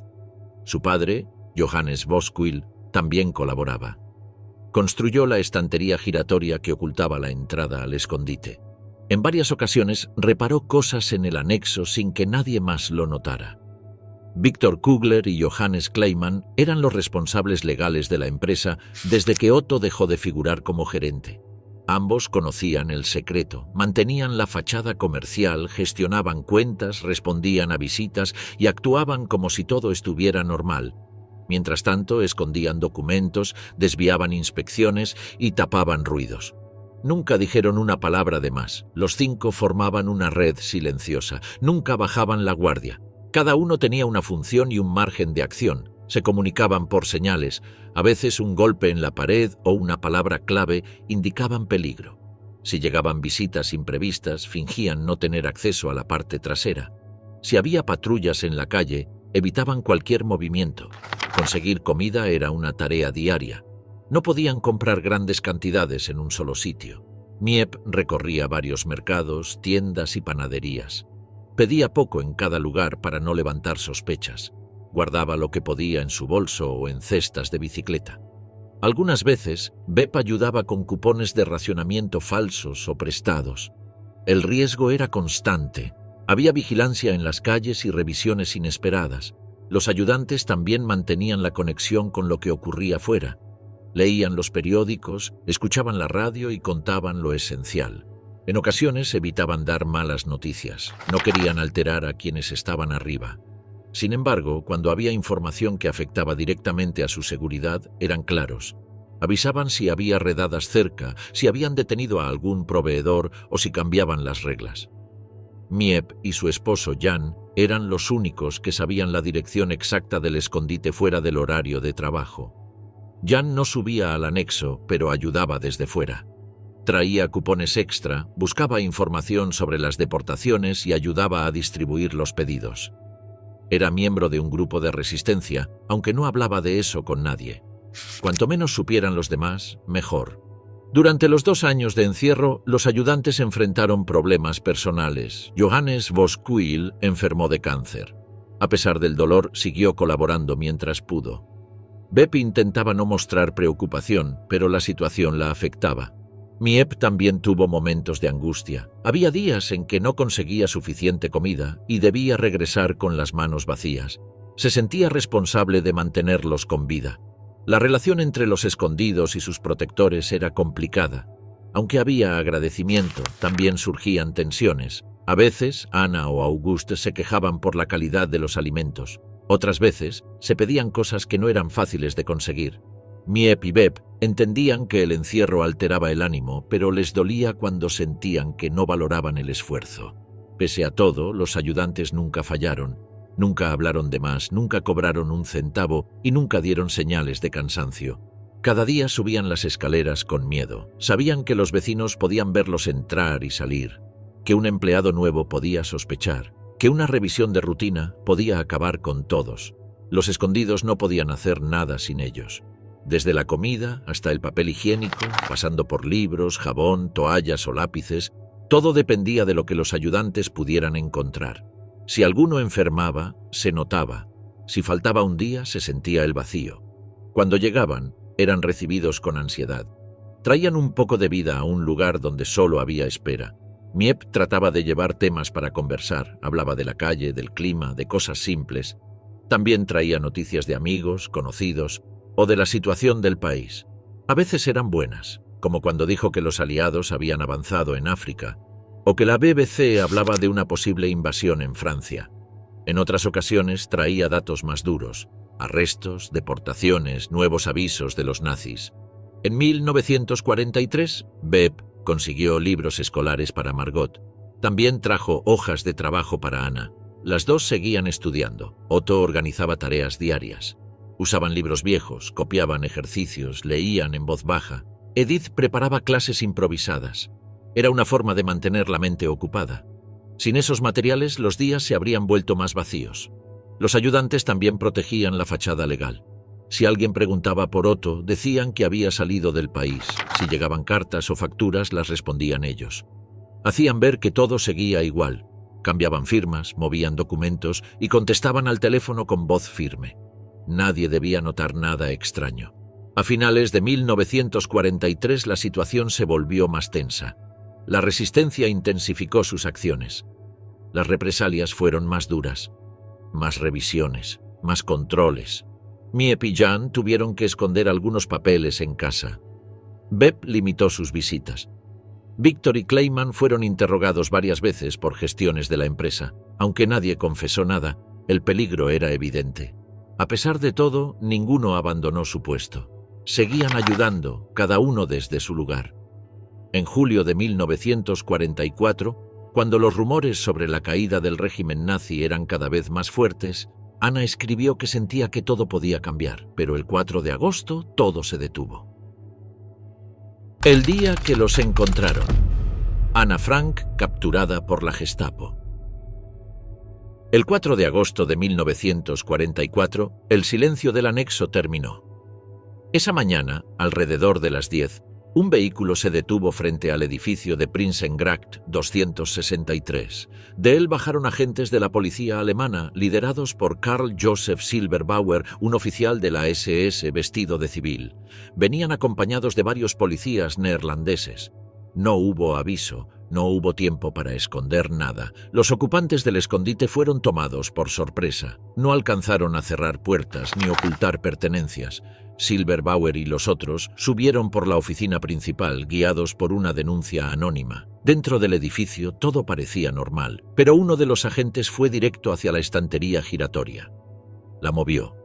Speaker 1: Su padre, Johannes Voskuil, también colaboraba. Construyó la estantería giratoria que ocultaba la entrada al escondite. En varias ocasiones reparó cosas en el anexo sin que nadie más lo notara. Viktor Kugler y Johannes Kleiman eran los responsables legales de la empresa desde que Otto dejó de figurar como gerente. Ambos conocían el secreto, mantenían la fachada comercial, gestionaban cuentas, respondían a visitas y actuaban como si todo estuviera normal. Mientras tanto, escondían documentos, desviaban inspecciones y tapaban ruidos. Nunca dijeron una palabra de más. Los 5 formaban una red silenciosa. Nunca bajaban la guardia. Cada uno tenía una función y un margen de acción. Se comunicaban por señales. A veces un golpe en la pared o una palabra clave indicaban peligro. Si llegaban visitas imprevistas, fingían no tener acceso a la parte trasera. Si había patrullas en la calle, evitaban cualquier movimiento. Conseguir comida era una tarea diaria. No podían comprar grandes cantidades en un solo sitio. Miep recorría varios mercados, tiendas y panaderías. Pedía poco en cada lugar para no levantar sospechas. Guardaba lo que podía en su bolso o en cestas de bicicleta. Algunas veces, Beb ayudaba con cupones de racionamiento falsos o prestados. El riesgo era constante. Había vigilancia en las calles y revisiones inesperadas. Los ayudantes también mantenían la conexión con lo que ocurría fuera. Leían los periódicos, escuchaban la radio y contaban lo esencial. En ocasiones evitaban dar malas noticias. No querían alterar a quienes estaban arriba. Sin embargo, cuando había información que afectaba directamente a su seguridad, eran claros. Avisaban si había redadas cerca, si habían detenido a algún proveedor o si cambiaban las reglas. Miep y su esposo Jan eran los únicos que sabían la dirección exacta del escondite fuera del horario de trabajo. Jan no subía al anexo, pero ayudaba desde fuera. Traía cupones extra, buscaba información sobre las deportaciones y ayudaba a distribuir los pedidos. Era miembro de un grupo de resistencia, aunque no hablaba de eso con nadie. Cuanto menos supieran los demás, mejor. Durante los 2 años de encierro, los ayudantes enfrentaron problemas personales. Johannes Voskuil enfermó de cáncer. A pesar del dolor, siguió colaborando mientras pudo. Beb intentaba no mostrar preocupación, pero la situación la afectaba. Miep también tuvo momentos de angustia. Había días en que no conseguía suficiente comida y debía regresar con las manos vacías. Se sentía responsable de mantenerlos con vida. La relación entre los escondidos y sus protectores era complicada. Aunque había agradecimiento, también surgían tensiones. A veces, Anna o August se quejaban por la calidad de los alimentos. Otras veces, se pedían cosas que no eran fáciles de conseguir. Miep y Beb entendían que el encierro alteraba el ánimo, pero les dolía cuando sentían que no valoraban el esfuerzo. Pese a todo, los ayudantes nunca fallaron. Nunca hablaron de más, nunca cobraron un centavo y nunca dieron señales de cansancio. Cada día subían las escaleras con miedo. Sabían que los vecinos podían verlos entrar y salir, que un empleado nuevo podía sospechar, que una revisión de rutina podía acabar con todos. Los escondidos no podían hacer nada sin ellos. Desde la comida hasta el papel higiénico, pasando por libros, jabón, toallas o lápices, todo dependía de lo que los ayudantes pudieran encontrar. Si alguno enfermaba, se notaba. Si faltaba un día, se sentía el vacío. Cuando llegaban, eran recibidos con ansiedad. Traían un poco de vida a un lugar donde solo había espera. Miep trataba de llevar temas para conversar, hablaba de la calle, del clima, de cosas simples. También traía noticias de amigos, conocidos, o de la situación del país. A veces eran buenas, como cuando dijo que los aliados habían avanzado en África, o que la BBC hablaba de una posible invasión en Francia. En otras ocasiones traía datos más duros, arrestos, deportaciones, nuevos avisos de los nazis. En 1943, Bep consiguió libros escolares para Margot. También trajo hojas de trabajo para Ana. Las dos seguían estudiando. Otto organizaba tareas diarias. Usaban libros viejos, copiaban ejercicios, leían en voz baja. Edith preparaba clases improvisadas. Era una forma de mantener la mente ocupada. Sin esos materiales, los días se habrían vuelto más vacíos. Los ayudantes también protegían la fachada legal. Si alguien preguntaba por Otto, decían que había salido del país. Si llegaban cartas o facturas, las respondían ellos. Hacían ver que todo seguía igual. Cambiaban firmas, movían documentos y contestaban al teléfono con voz firme. Nadie debía notar nada extraño. A finales de 1943 la situación se volvió más tensa. La resistencia intensificó sus acciones. Las represalias fueron más duras. Más revisiones, más controles. Miep y Jan tuvieron que esconder algunos papeles en casa. Bep limitó sus visitas. Victor y Kleiman fueron interrogados varias veces por gestiones de la empresa. Aunque nadie confesó nada, el peligro era evidente. A pesar de todo, ninguno abandonó su puesto. Seguían ayudando, cada uno desde su lugar. En julio de 1944, cuando los rumores sobre la caída del régimen nazi eran cada vez más fuertes, Ana escribió que sentía que todo podía cambiar, pero el 4 de agosto todo se detuvo. El día que los encontraron. Ana Frank capturada por la Gestapo. El 4 de agosto de 1944, el silencio del anexo terminó. Esa mañana, alrededor de las 10, un vehículo se detuvo frente al edificio de Prinsengracht 263. De él bajaron agentes de la policía alemana, liderados por Karl Joseph Silberbauer, un oficial de la SS vestido de civil. Venían acompañados de varios policías neerlandeses. No hubo aviso, no hubo tiempo para esconder nada. Los ocupantes del escondite fueron tomados por sorpresa. No alcanzaron a cerrar puertas ni ocultar pertenencias. Silberbauer y los otros subieron por la oficina principal, guiados por una denuncia anónima. Dentro del edificio todo parecía normal, pero uno de los agentes fue directo hacia la estantería giratoria. La movió.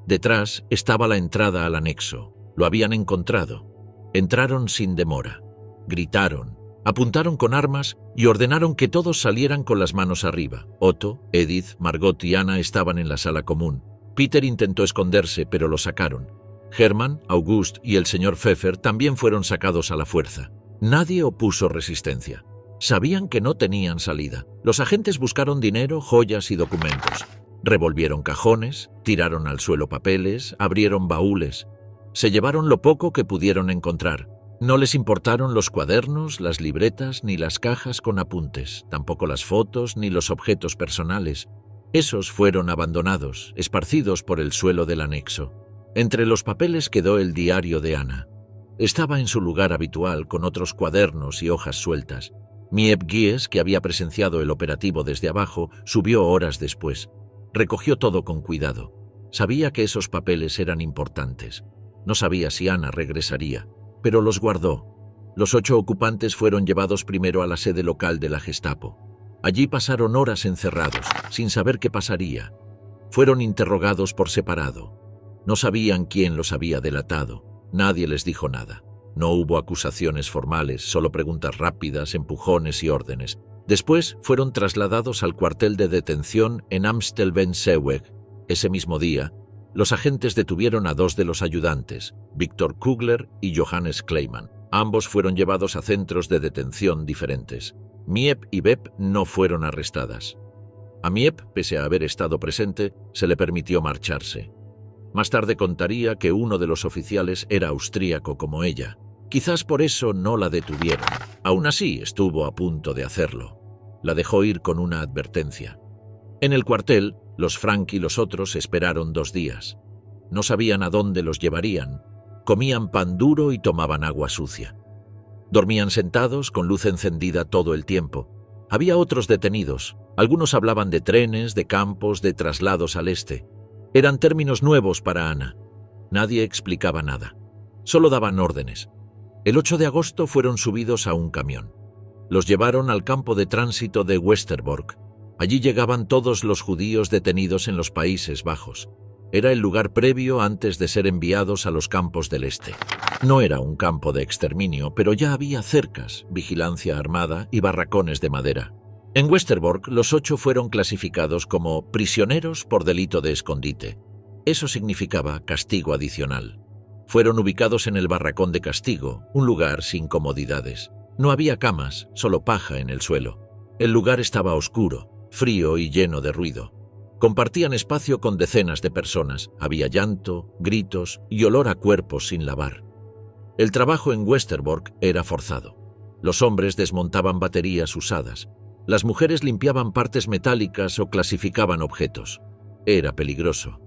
Speaker 1: Detrás estaba la entrada al anexo. Lo habían encontrado. Entraron sin demora. Gritaron, apuntaron con armas y ordenaron que todos salieran con las manos arriba. Otto, Edith, Margot y Ana estaban en la sala común. Peter intentó esconderse, pero lo sacaron. Hermann, August y el señor Pfeffer también fueron sacados a la fuerza. Nadie opuso resistencia. Sabían que no tenían salida. Los agentes buscaron dinero, joyas y documentos. Revolvieron cajones, tiraron al suelo papeles, abrieron baúles. Se llevaron lo poco que pudieron encontrar. No les importaron los cuadernos, las libretas ni las cajas con apuntes, tampoco las fotos ni los objetos personales. Esos fueron abandonados, esparcidos por el suelo del anexo. Entre los papeles quedó el diario de Ana. Estaba en su lugar habitual con otros cuadernos y hojas sueltas. Miep Gies, que había presenciado el operativo desde abajo, subió horas después. Recogió todo con cuidado. Sabía que esos papeles eran importantes. No sabía si Ana regresaría, pero los guardó. Los 8 ocupantes fueron llevados primero a la sede local de la Gestapo. Allí pasaron horas encerrados, sin saber qué pasaría. Fueron interrogados por separado. No sabían quién los había delatado. Nadie les dijo nada. No hubo acusaciones formales, solo preguntas rápidas, empujones y órdenes. Después fueron trasladados al cuartel de detención en Amstelveen-Zeeweg. Ese mismo día, los agentes detuvieron a 2 de los ayudantes, Victor Kugler y Johannes Kleiman. Ambos fueron llevados a centros de detención diferentes. Miep y Bep no fueron arrestadas. A Miep, pese a haber estado presente, se le permitió marcharse. Más tarde contaría que uno de los oficiales era austríaco como ella. Quizás por eso no la detuvieron. Aún así, estuvo a punto de hacerlo. La dejó ir con una advertencia. En el cuartel, los Frank y los otros esperaron 2 días. No sabían a dónde los llevarían. Comían pan duro y tomaban agua sucia. Dormían sentados, con luz encendida todo el tiempo. Había otros detenidos. Algunos hablaban de trenes, de campos, de traslados al este. Eran términos nuevos para Ana. Nadie explicaba nada. Solo daban órdenes. El 8 de agosto fueron subidos a un camión. Los llevaron al campo de tránsito de Westerbork. Allí llegaban todos los judíos detenidos en los Países Bajos. Era el lugar previo antes de ser enviados a los campos del este. No era un campo de exterminio, pero ya había cercas, vigilancia armada y barracones de madera. En Westerbork, los 8 fueron clasificados como prisioneros por delito de escondite. Eso significaba castigo adicional. Fueron ubicados en el barracón de castigo, un lugar sin comodidades. No había camas, solo paja en el suelo. El lugar estaba oscuro, frío y lleno de ruido. Compartían espacio con decenas de personas. Había llanto, gritos y olor a cuerpos sin lavar. El trabajo en Westerbork era forzado. Los hombres desmontaban baterías usadas. Las mujeres limpiaban partes metálicas o clasificaban objetos. Era peligroso.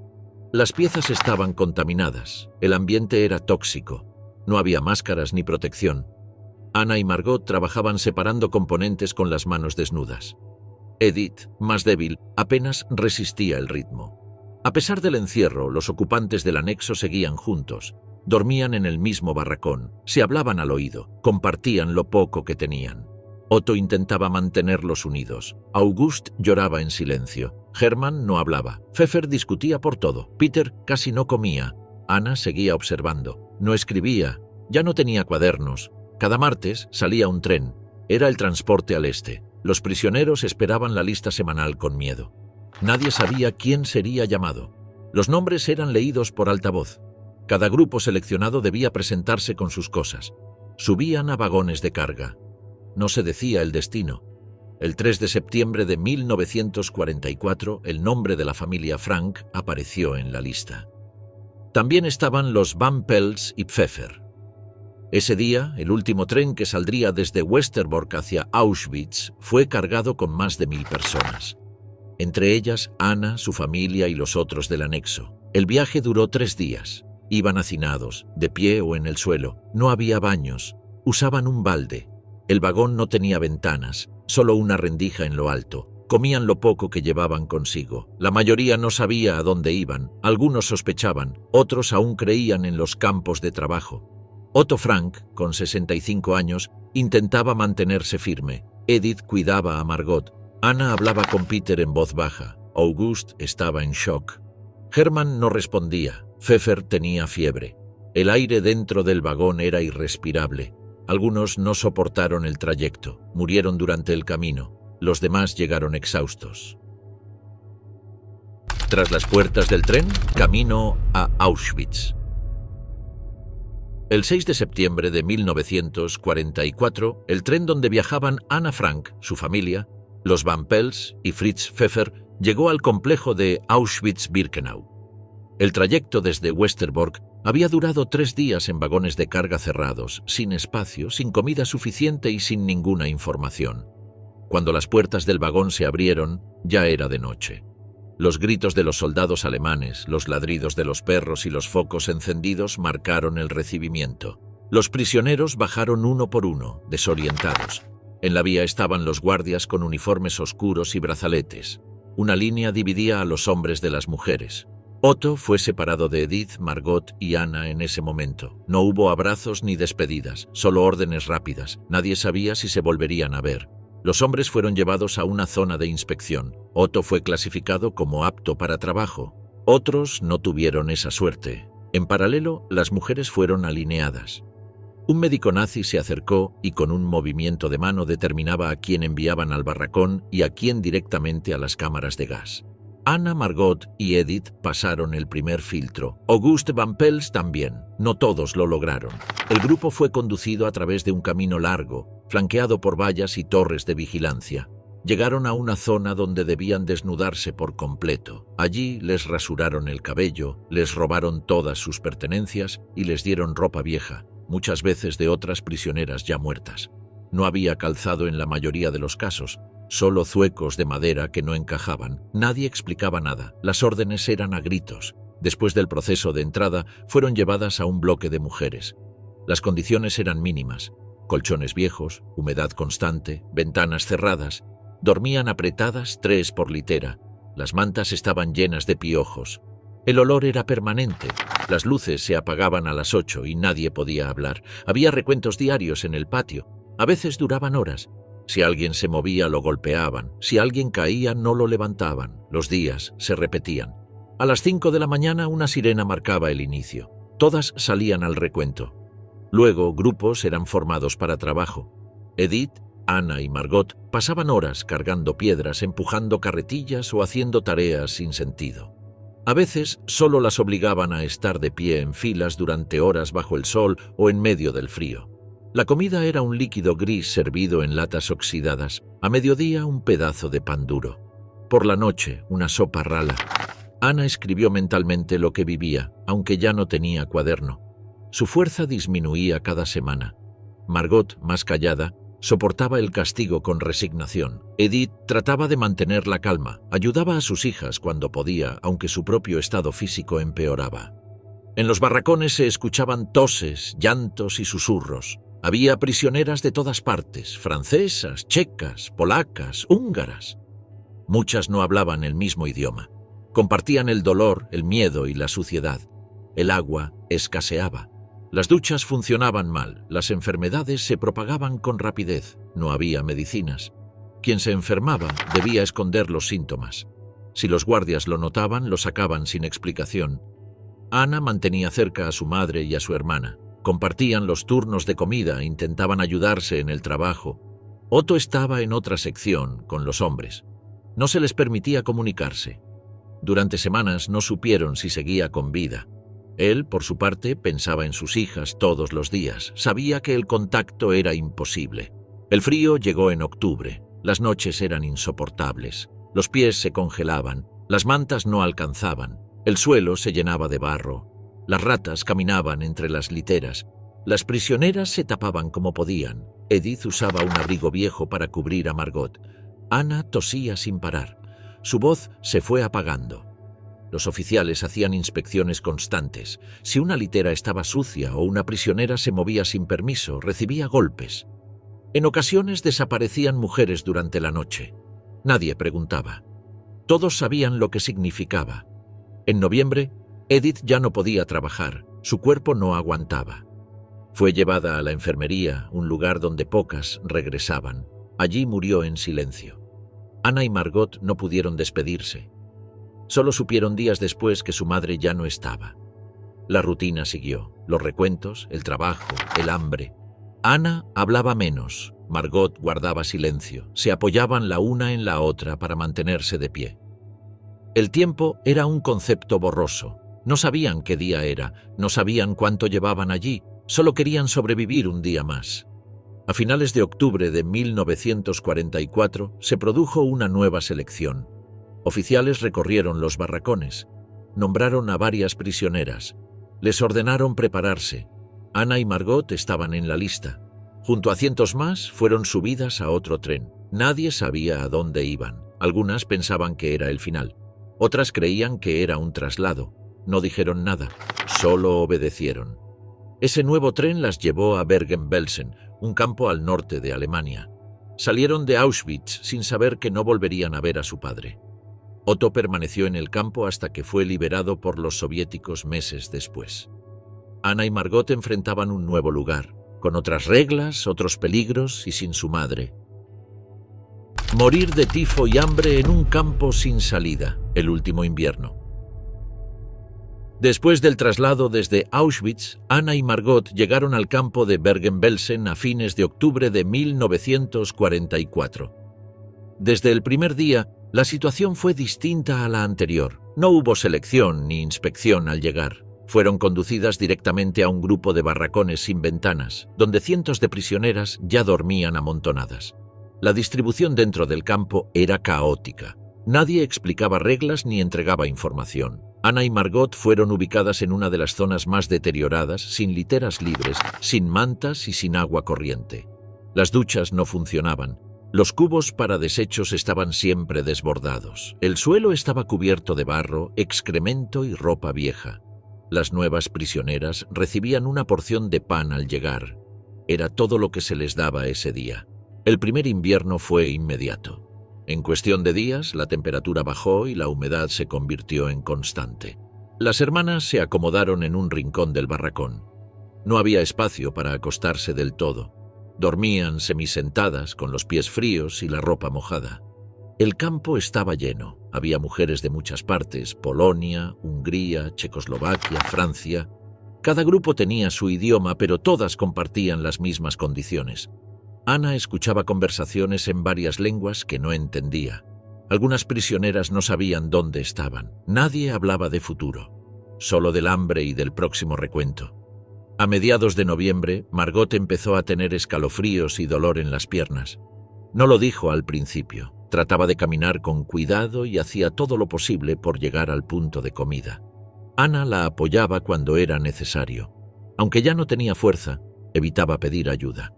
Speaker 1: Las piezas estaban contaminadas. El ambiente era tóxico. No había máscaras ni protección. Ana y Margot trabajaban separando componentes con las manos desnudas. Edith, más débil, apenas resistía el ritmo. A pesar del encierro, los ocupantes del anexo seguían juntos. Dormían en el mismo barracón, se hablaban al oído, compartían lo poco que tenían. Otto intentaba mantenerlos unidos. August lloraba en silencio. Hermann no hablaba. Pfeffer discutía por todo. Peter casi no comía. Ana seguía observando. No escribía. Ya no tenía cuadernos. Cada martes salía un tren. Era el transporte al este. Los prisioneros esperaban la lista semanal con miedo. Nadie sabía quién sería llamado. Los nombres eran leídos por altavoz. Cada grupo seleccionado debía presentarse con sus cosas. Subían a vagones de carga. No se decía el destino. El 3 de septiembre de 1944, el nombre de la familia Frank apareció en la lista. También estaban los Van Pels y Pfeffer. Ese día, el último tren que saldría desde Westerbork hacia Auschwitz fue cargado con más de 1000 personas. Entre ellas, Ana, su familia y los otros del anexo. El viaje duró 3 días. Iban hacinados, de pie o en el suelo. No había baños. Usaban un balde. El vagón no tenía ventanas, solo una rendija en lo alto. Comían lo poco que llevaban consigo. La mayoría no sabía a dónde iban. Algunos sospechaban, otros aún creían en los campos de trabajo. Otto Frank, con 65 años, intentaba mantenerse firme. Edith cuidaba a Margot. Ana hablaba con Peter en voz baja. August estaba en shock. Hermann no respondía. Pfeffer tenía fiebre. El aire dentro del vagón era irrespirable. Algunos no soportaron el trayecto, murieron durante el camino. Los demás llegaron exhaustos. Tras las puertas del tren, camino a Auschwitz. El 6 de septiembre de 1944, el tren donde viajaban Ana Frank, su familia, los Van Pels y Fritz Pfeffer, llegó al complejo de Auschwitz-Birkenau. El trayecto desde Westerbork había durado 3 días en vagones de carga cerrados, sin espacio, sin comida suficiente y sin ninguna información. Cuando las puertas del vagón se abrieron, ya era de noche. Los gritos de los soldados alemanes, los ladridos de los perros y los focos encendidos marcaron el recibimiento. Los prisioneros bajaron uno por uno, desorientados. En la vía estaban los guardias con uniformes oscuros y brazaletes. Una línea dividía a los hombres de las mujeres. Otto fue separado de Edith, Margot y Ana en ese momento. No hubo abrazos ni despedidas, solo órdenes rápidas. Nadie sabía si se volverían a ver. Los hombres fueron llevados a una zona de inspección. Otto fue clasificado como apto para trabajo. Otros no tuvieron esa suerte. En paralelo, las mujeres fueron alineadas. Un médico nazi se acercó y con un movimiento de mano determinaba a quién enviaban al barracón y a quién directamente a las cámaras de gas. Ana, Margot y Edith pasaron el primer filtro. August Van Pels también. No todos lo lograron. El grupo fue conducido a través de un camino largo, flanqueado por vallas y torres de vigilancia. Llegaron a una zona donde debían desnudarse por completo. Allí les rasuraron el cabello, les robaron todas sus pertenencias y les dieron ropa vieja, muchas veces de otras prisioneras ya muertas. No había calzado en la mayoría de los casos, solo zuecos de madera que no encajaban. Nadie explicaba nada, las órdenes eran a gritos. Después del proceso de entrada, fueron llevadas a un bloque de mujeres. Las condiciones eran mínimas: colchones viejos, humedad constante, ventanas cerradas. Dormían apretadas 3 por litera. Las mantas estaban llenas de piojos. El olor era permanente. Las luces se apagaban a las 8 y nadie podía hablar. Había recuentos diarios en el patio. A veces duraban horas. Si alguien se movía, lo golpeaban. Si alguien caía, no lo levantaban. Los días se repetían. A las 5 de la mañana una sirena marcaba el inicio. Todas salían al recuento. Luego grupos eran formados para trabajo. Edith, Ana y Margot pasaban horas cargando piedras, empujando carretillas o haciendo tareas sin sentido. A veces solo las obligaban a estar de pie en filas durante horas bajo el sol o en medio del frío. La comida era un líquido gris servido en latas oxidadas. A mediodía un pedazo de pan duro. Por la noche una sopa rala. Ana escribió mentalmente lo que vivía, aunque ya no tenía cuaderno. Su fuerza disminuía cada semana. Margot, más callada, soportaba el castigo con resignación. Edith trataba de mantener la calma, ayudaba a sus hijas cuando podía, aunque su propio estado físico empeoraba. En los barracones se escuchaban toses, llantos y susurros. Había prisioneras de todas partes, francesas, checas, polacas, húngaras. Muchas no hablaban el mismo idioma. Compartían el dolor, el miedo y la suciedad. El agua escaseaba. Las duchas funcionaban mal, las enfermedades se propagaban con rapidez, no había medicinas. Quien se enfermaba debía esconder los síntomas. Si los guardias lo notaban, lo sacaban sin explicación. Ana mantenía cerca a su madre y a su hermana. Compartían los turnos de comida, intentaban ayudarse en el trabajo. Otto estaba en otra sección, con los hombres. No se les permitía comunicarse. Durante semanas no supieron si seguía con vida. Él, por su parte, pensaba en sus hijas todos los días. Sabía que el contacto era imposible. El frío llegó en octubre. Las noches eran insoportables. Los pies se congelaban. Las mantas no alcanzaban. El suelo se llenaba de barro. Las ratas caminaban entre las literas. Las prisioneras se tapaban como podían. Edith usaba un abrigo viejo para cubrir a Margot. Ana tosía sin parar. Su voz se fue apagando. Los oficiales hacían inspecciones constantes. Si una litera estaba sucia o una prisionera se movía sin permiso, recibía golpes. En ocasiones desaparecían mujeres durante la noche. Nadie preguntaba. Todos sabían lo que significaba. En noviembre, Edith ya no podía trabajar. Su cuerpo no aguantaba. Fue llevada a la enfermería, un lugar donde pocas regresaban. Allí murió en silencio. Ana y Margot no pudieron despedirse. Solo supieron días después que su madre ya no estaba. La rutina siguió, los recuentos, el trabajo, el hambre. Ana hablaba menos, Margot guardaba silencio, se apoyaban la una en la otra para mantenerse de pie. El tiempo era un concepto borroso. No sabían qué día era, no sabían cuánto llevaban allí, solo querían sobrevivir un día más. A finales de octubre de 1944 se produjo una nueva selección. Oficiales recorrieron los barracones, nombraron a varias prisioneras, les ordenaron prepararse. Ana y Margot estaban en la lista. Junto a cientos más fueron subidas a otro tren. Nadie sabía a dónde iban. Algunas pensaban que era el final. Otras creían que era un traslado. No dijeron nada, solo obedecieron. Ese nuevo tren las llevó a Bergen-Belsen, un campo al norte de Alemania. Salieron de Auschwitz sin saber que no volverían a ver a su padre. Otto permaneció en el campo hasta que fue liberado por los soviéticos meses después. Ana y Margot enfrentaban un nuevo lugar, con otras reglas, otros peligros y sin su madre. Morir de tifo y hambre en un campo sin salida, el último invierno. Después del traslado desde Auschwitz, Ana y Margot llegaron al campo de Bergen-Belsen a fines de octubre de 1944. Desde el primer día, la situación fue distinta a la anterior. No hubo selección ni inspección al llegar. Fueron conducidas directamente a un grupo de barracones sin ventanas, donde cientos de prisioneras ya dormían amontonadas. La distribución dentro del campo era caótica. Nadie explicaba reglas ni entregaba información. Ana y Margot fueron ubicadas en una de las zonas más deterioradas, sin literas libres, sin mantas y sin agua corriente. Las duchas no funcionaban. Los cubos para desechos estaban siempre desbordados. El suelo estaba cubierto de barro, excremento y ropa vieja. Las nuevas prisioneras recibían una porción de pan al llegar. Era todo lo que se les daba ese día. El primer invierno fue inmediato. En cuestión de días, la temperatura bajó y la humedad se convirtió en constante. Las hermanas se acomodaron en un rincón del barracón. No había espacio para acostarse del todo. Dormían semisentadas, con los pies fríos y la ropa mojada. El campo estaba lleno. Había mujeres de muchas partes: Polonia, Hungría, Checoslovaquia, Francia. Cada grupo tenía su idioma, pero todas compartían las mismas condiciones. Ana escuchaba conversaciones en varias lenguas que no entendía. Algunas prisioneras no sabían dónde estaban. Nadie hablaba de futuro, solo del hambre y del próximo recuento. A mediados de noviembre, Margot empezó a tener escalofríos y dolor en las piernas. No lo dijo al principio. Trataba de caminar con cuidado y hacía todo lo posible por llegar al punto de comida. Ana la apoyaba cuando era necesario. Aunque ya no tenía fuerza, evitaba pedir ayuda.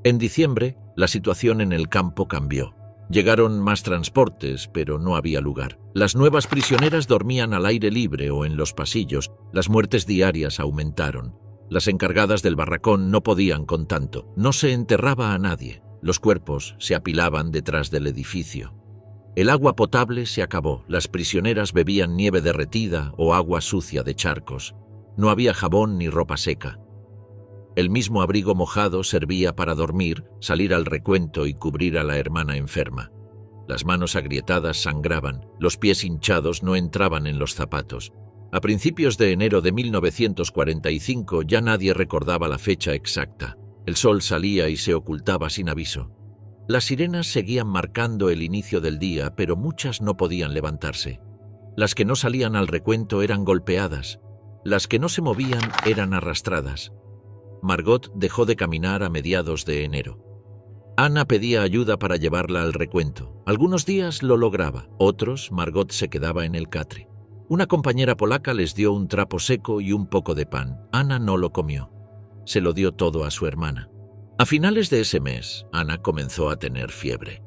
Speaker 1: En diciembre, la situación en el campo cambió. Llegaron más transportes, pero no había lugar. Las nuevas prisioneras dormían al aire libre o en los pasillos. Las muertes diarias aumentaron. Las encargadas del barracón no podían con tanto. No se enterraba a nadie. Los cuerpos se apilaban detrás del edificio. El agua potable se acabó. Las prisioneras bebían nieve derretida o agua sucia de charcos. No había jabón ni ropa seca. El mismo abrigo mojado servía para dormir, salir al recuento y cubrir a la hermana enferma. Las manos agrietadas sangraban, los pies hinchados no entraban en los zapatos. A principios de enero de 1945 ya nadie recordaba la fecha exacta. El sol salía y se ocultaba sin aviso. Las sirenas seguían marcando el inicio del día, pero muchas no podían levantarse. Las que no salían al recuento eran golpeadas. Las que no se movían eran arrastradas. Margot dejó de caminar a mediados de enero. Ana pedía ayuda para llevarla al recuento. Algunos días lo lograba, otros Margot se quedaba en el catre. Una compañera polaca les dio un trapo seco y un poco de pan. Ana no lo comió. Se lo dio todo a su hermana. A finales de ese mes, Ana comenzó a tener fiebre.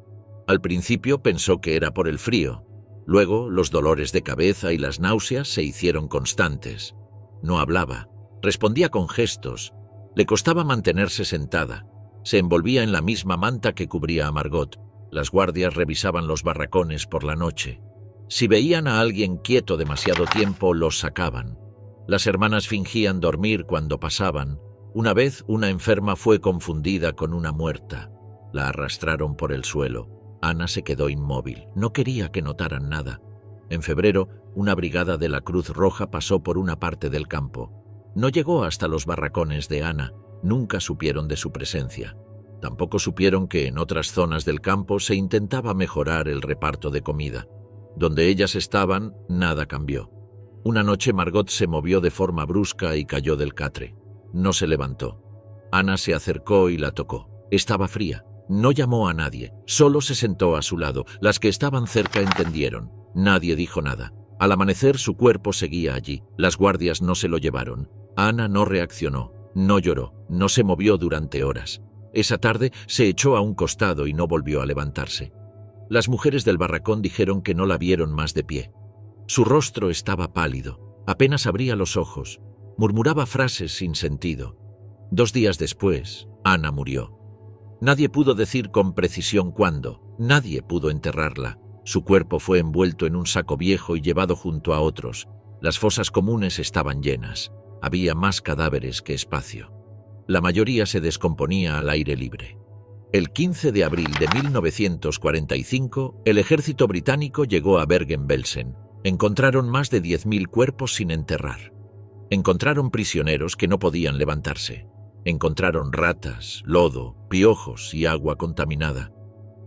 Speaker 1: Al principio pensó que era por el frío. Luego, los dolores de cabeza y las náuseas se hicieron constantes. No hablaba. Respondía con gestos. Le costaba mantenerse sentada. Se envolvía en la misma manta que cubría a Margot. Las guardias revisaban los barracones por la noche. Si veían a alguien quieto demasiado tiempo, los sacaban. Las hermanas fingían dormir cuando pasaban. Una vez, una enferma fue confundida con una muerta. La arrastraron por el suelo. Ana se quedó inmóvil. No quería que notaran nada. En febrero, una brigada de la Cruz Roja pasó por una parte del campo. No llegó hasta los barracones de Ana. Nunca supieron de su presencia. Tampoco supieron que en otras zonas del campo se intentaba mejorar el reparto de comida. Donde ellas estaban, nada cambió. Una noche Margot se movió de forma brusca y cayó del catre. No se levantó. Ana se acercó y la tocó. Estaba fría. No llamó a nadie. Solo se sentó a su lado. Las que estaban cerca entendieron. Nadie dijo nada. Al amanecer su cuerpo seguía allí. Las guardias no se lo llevaron. Ana no reaccionó, no lloró, no se movió durante horas. Esa tarde se echó a un costado y no volvió a levantarse. Las mujeres del barracón dijeron que no la vieron más de pie. Su rostro estaba pálido, apenas abría los ojos, murmuraba frases sin sentido. 2 días después, Ana murió. Nadie pudo decir con precisión cuándo, nadie pudo enterrarla. Su cuerpo fue envuelto en un saco viejo y llevado junto a otros. Las fosas comunes estaban llenas. Había más cadáveres que espacio. La mayoría se descomponía al aire libre. El 15 de abril de 1945, el ejército británico llegó a Bergen-Belsen. Encontraron más de 10.000 cuerpos sin enterrar. Encontraron prisioneros que no podían levantarse. Encontraron ratas, lodo, piojos y agua contaminada.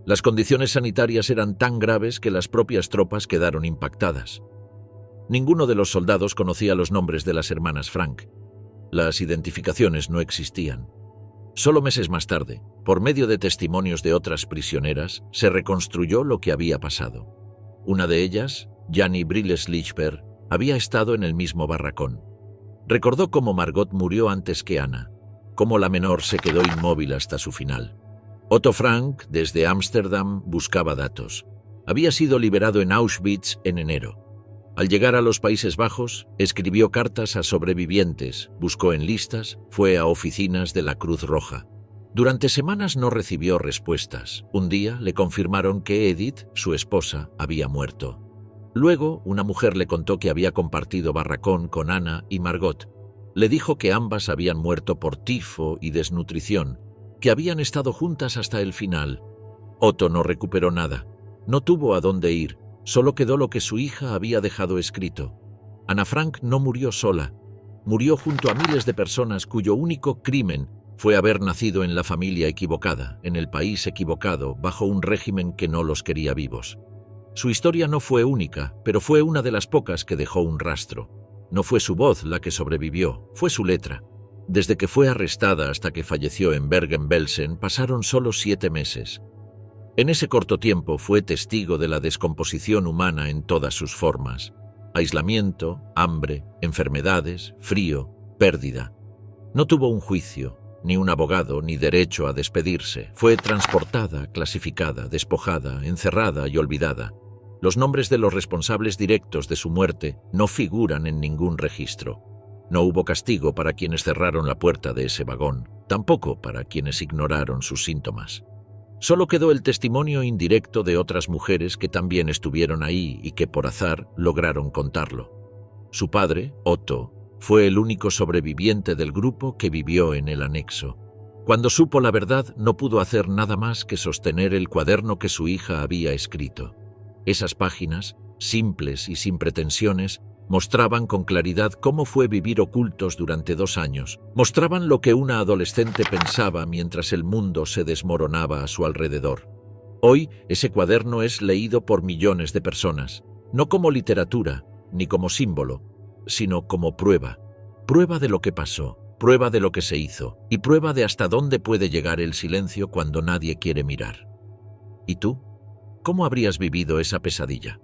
Speaker 1: Las condiciones sanitarias eran tan graves que las propias tropas quedaron impactadas. Ninguno de los soldados conocía los nombres de las hermanas Frank. Las identificaciones no existían. Solo meses más tarde, Por medio de testimonios de otras prisioneras, se reconstruyó lo que había pasado. Una de ellas, Jani Brilles-Lichper, había estado en el mismo barracón. Recordó cómo Margot murió antes que Ana, cómo la menor se quedó inmóvil hasta su final. Otto Frank, desde Ámsterdam, buscaba datos. Había sido liberado en Auschwitz en enero. Al llegar a los Países Bajos, escribió cartas a sobrevivientes, buscó en listas, fue a oficinas de la Cruz Roja. Durante semanas no recibió respuestas. Un día le confirmaron que Edith, su esposa, había muerto. Luego, una mujer le contó que había compartido barracón con Ana y Margot. Le dijo que ambas habían muerto por tifo y desnutrición, que habían estado juntas hasta el final. Otto no recuperó nada. No tuvo a dónde ir. Solo quedó lo que su hija había dejado escrito. Ana Frank no murió sola. Murió junto a miles de personas cuyo único crimen fue haber nacido en la familia equivocada, en el país equivocado, bajo un régimen que no los quería vivos. Su historia no fue única, pero fue una de las pocas que dejó un rastro. No fue su voz la que sobrevivió, fue su letra. Desde que fue arrestada hasta que falleció en Bergen-Belsen pasaron solo 7 meses. En ese corto tiempo fue testigo de la descomposición humana en todas sus formas. Aislamiento, hambre, enfermedades, frío, pérdida. No tuvo un juicio, ni un abogado, ni derecho a despedirse. Fue transportada, clasificada, despojada, encerrada y olvidada. Los nombres de los responsables directos de su muerte no figuran en ningún registro. No hubo castigo para quienes cerraron la puerta de ese vagón, tampoco para quienes ignoraron sus síntomas. Solo quedó el testimonio indirecto de otras mujeres que también estuvieron ahí y que por azar lograron contarlo. Su padre, Otto, fue el único sobreviviente del grupo que vivió en el anexo. Cuando supo la verdad, no pudo hacer nada más que sostener el cuaderno que su hija había escrito. Esas páginas, simples y sin pretensiones, mostraban con claridad cómo fue vivir ocultos durante 2 años. Mostraban lo que una adolescente pensaba mientras el mundo se desmoronaba a su alrededor. Hoy, ese cuaderno es leído por millones de personas, no como literatura, ni como símbolo, sino como prueba. Prueba de lo que pasó, prueba de lo que se hizo, y prueba de hasta dónde puede llegar el silencio cuando nadie quiere mirar. ¿Y tú? ¿Cómo habrías vivido esa pesadilla?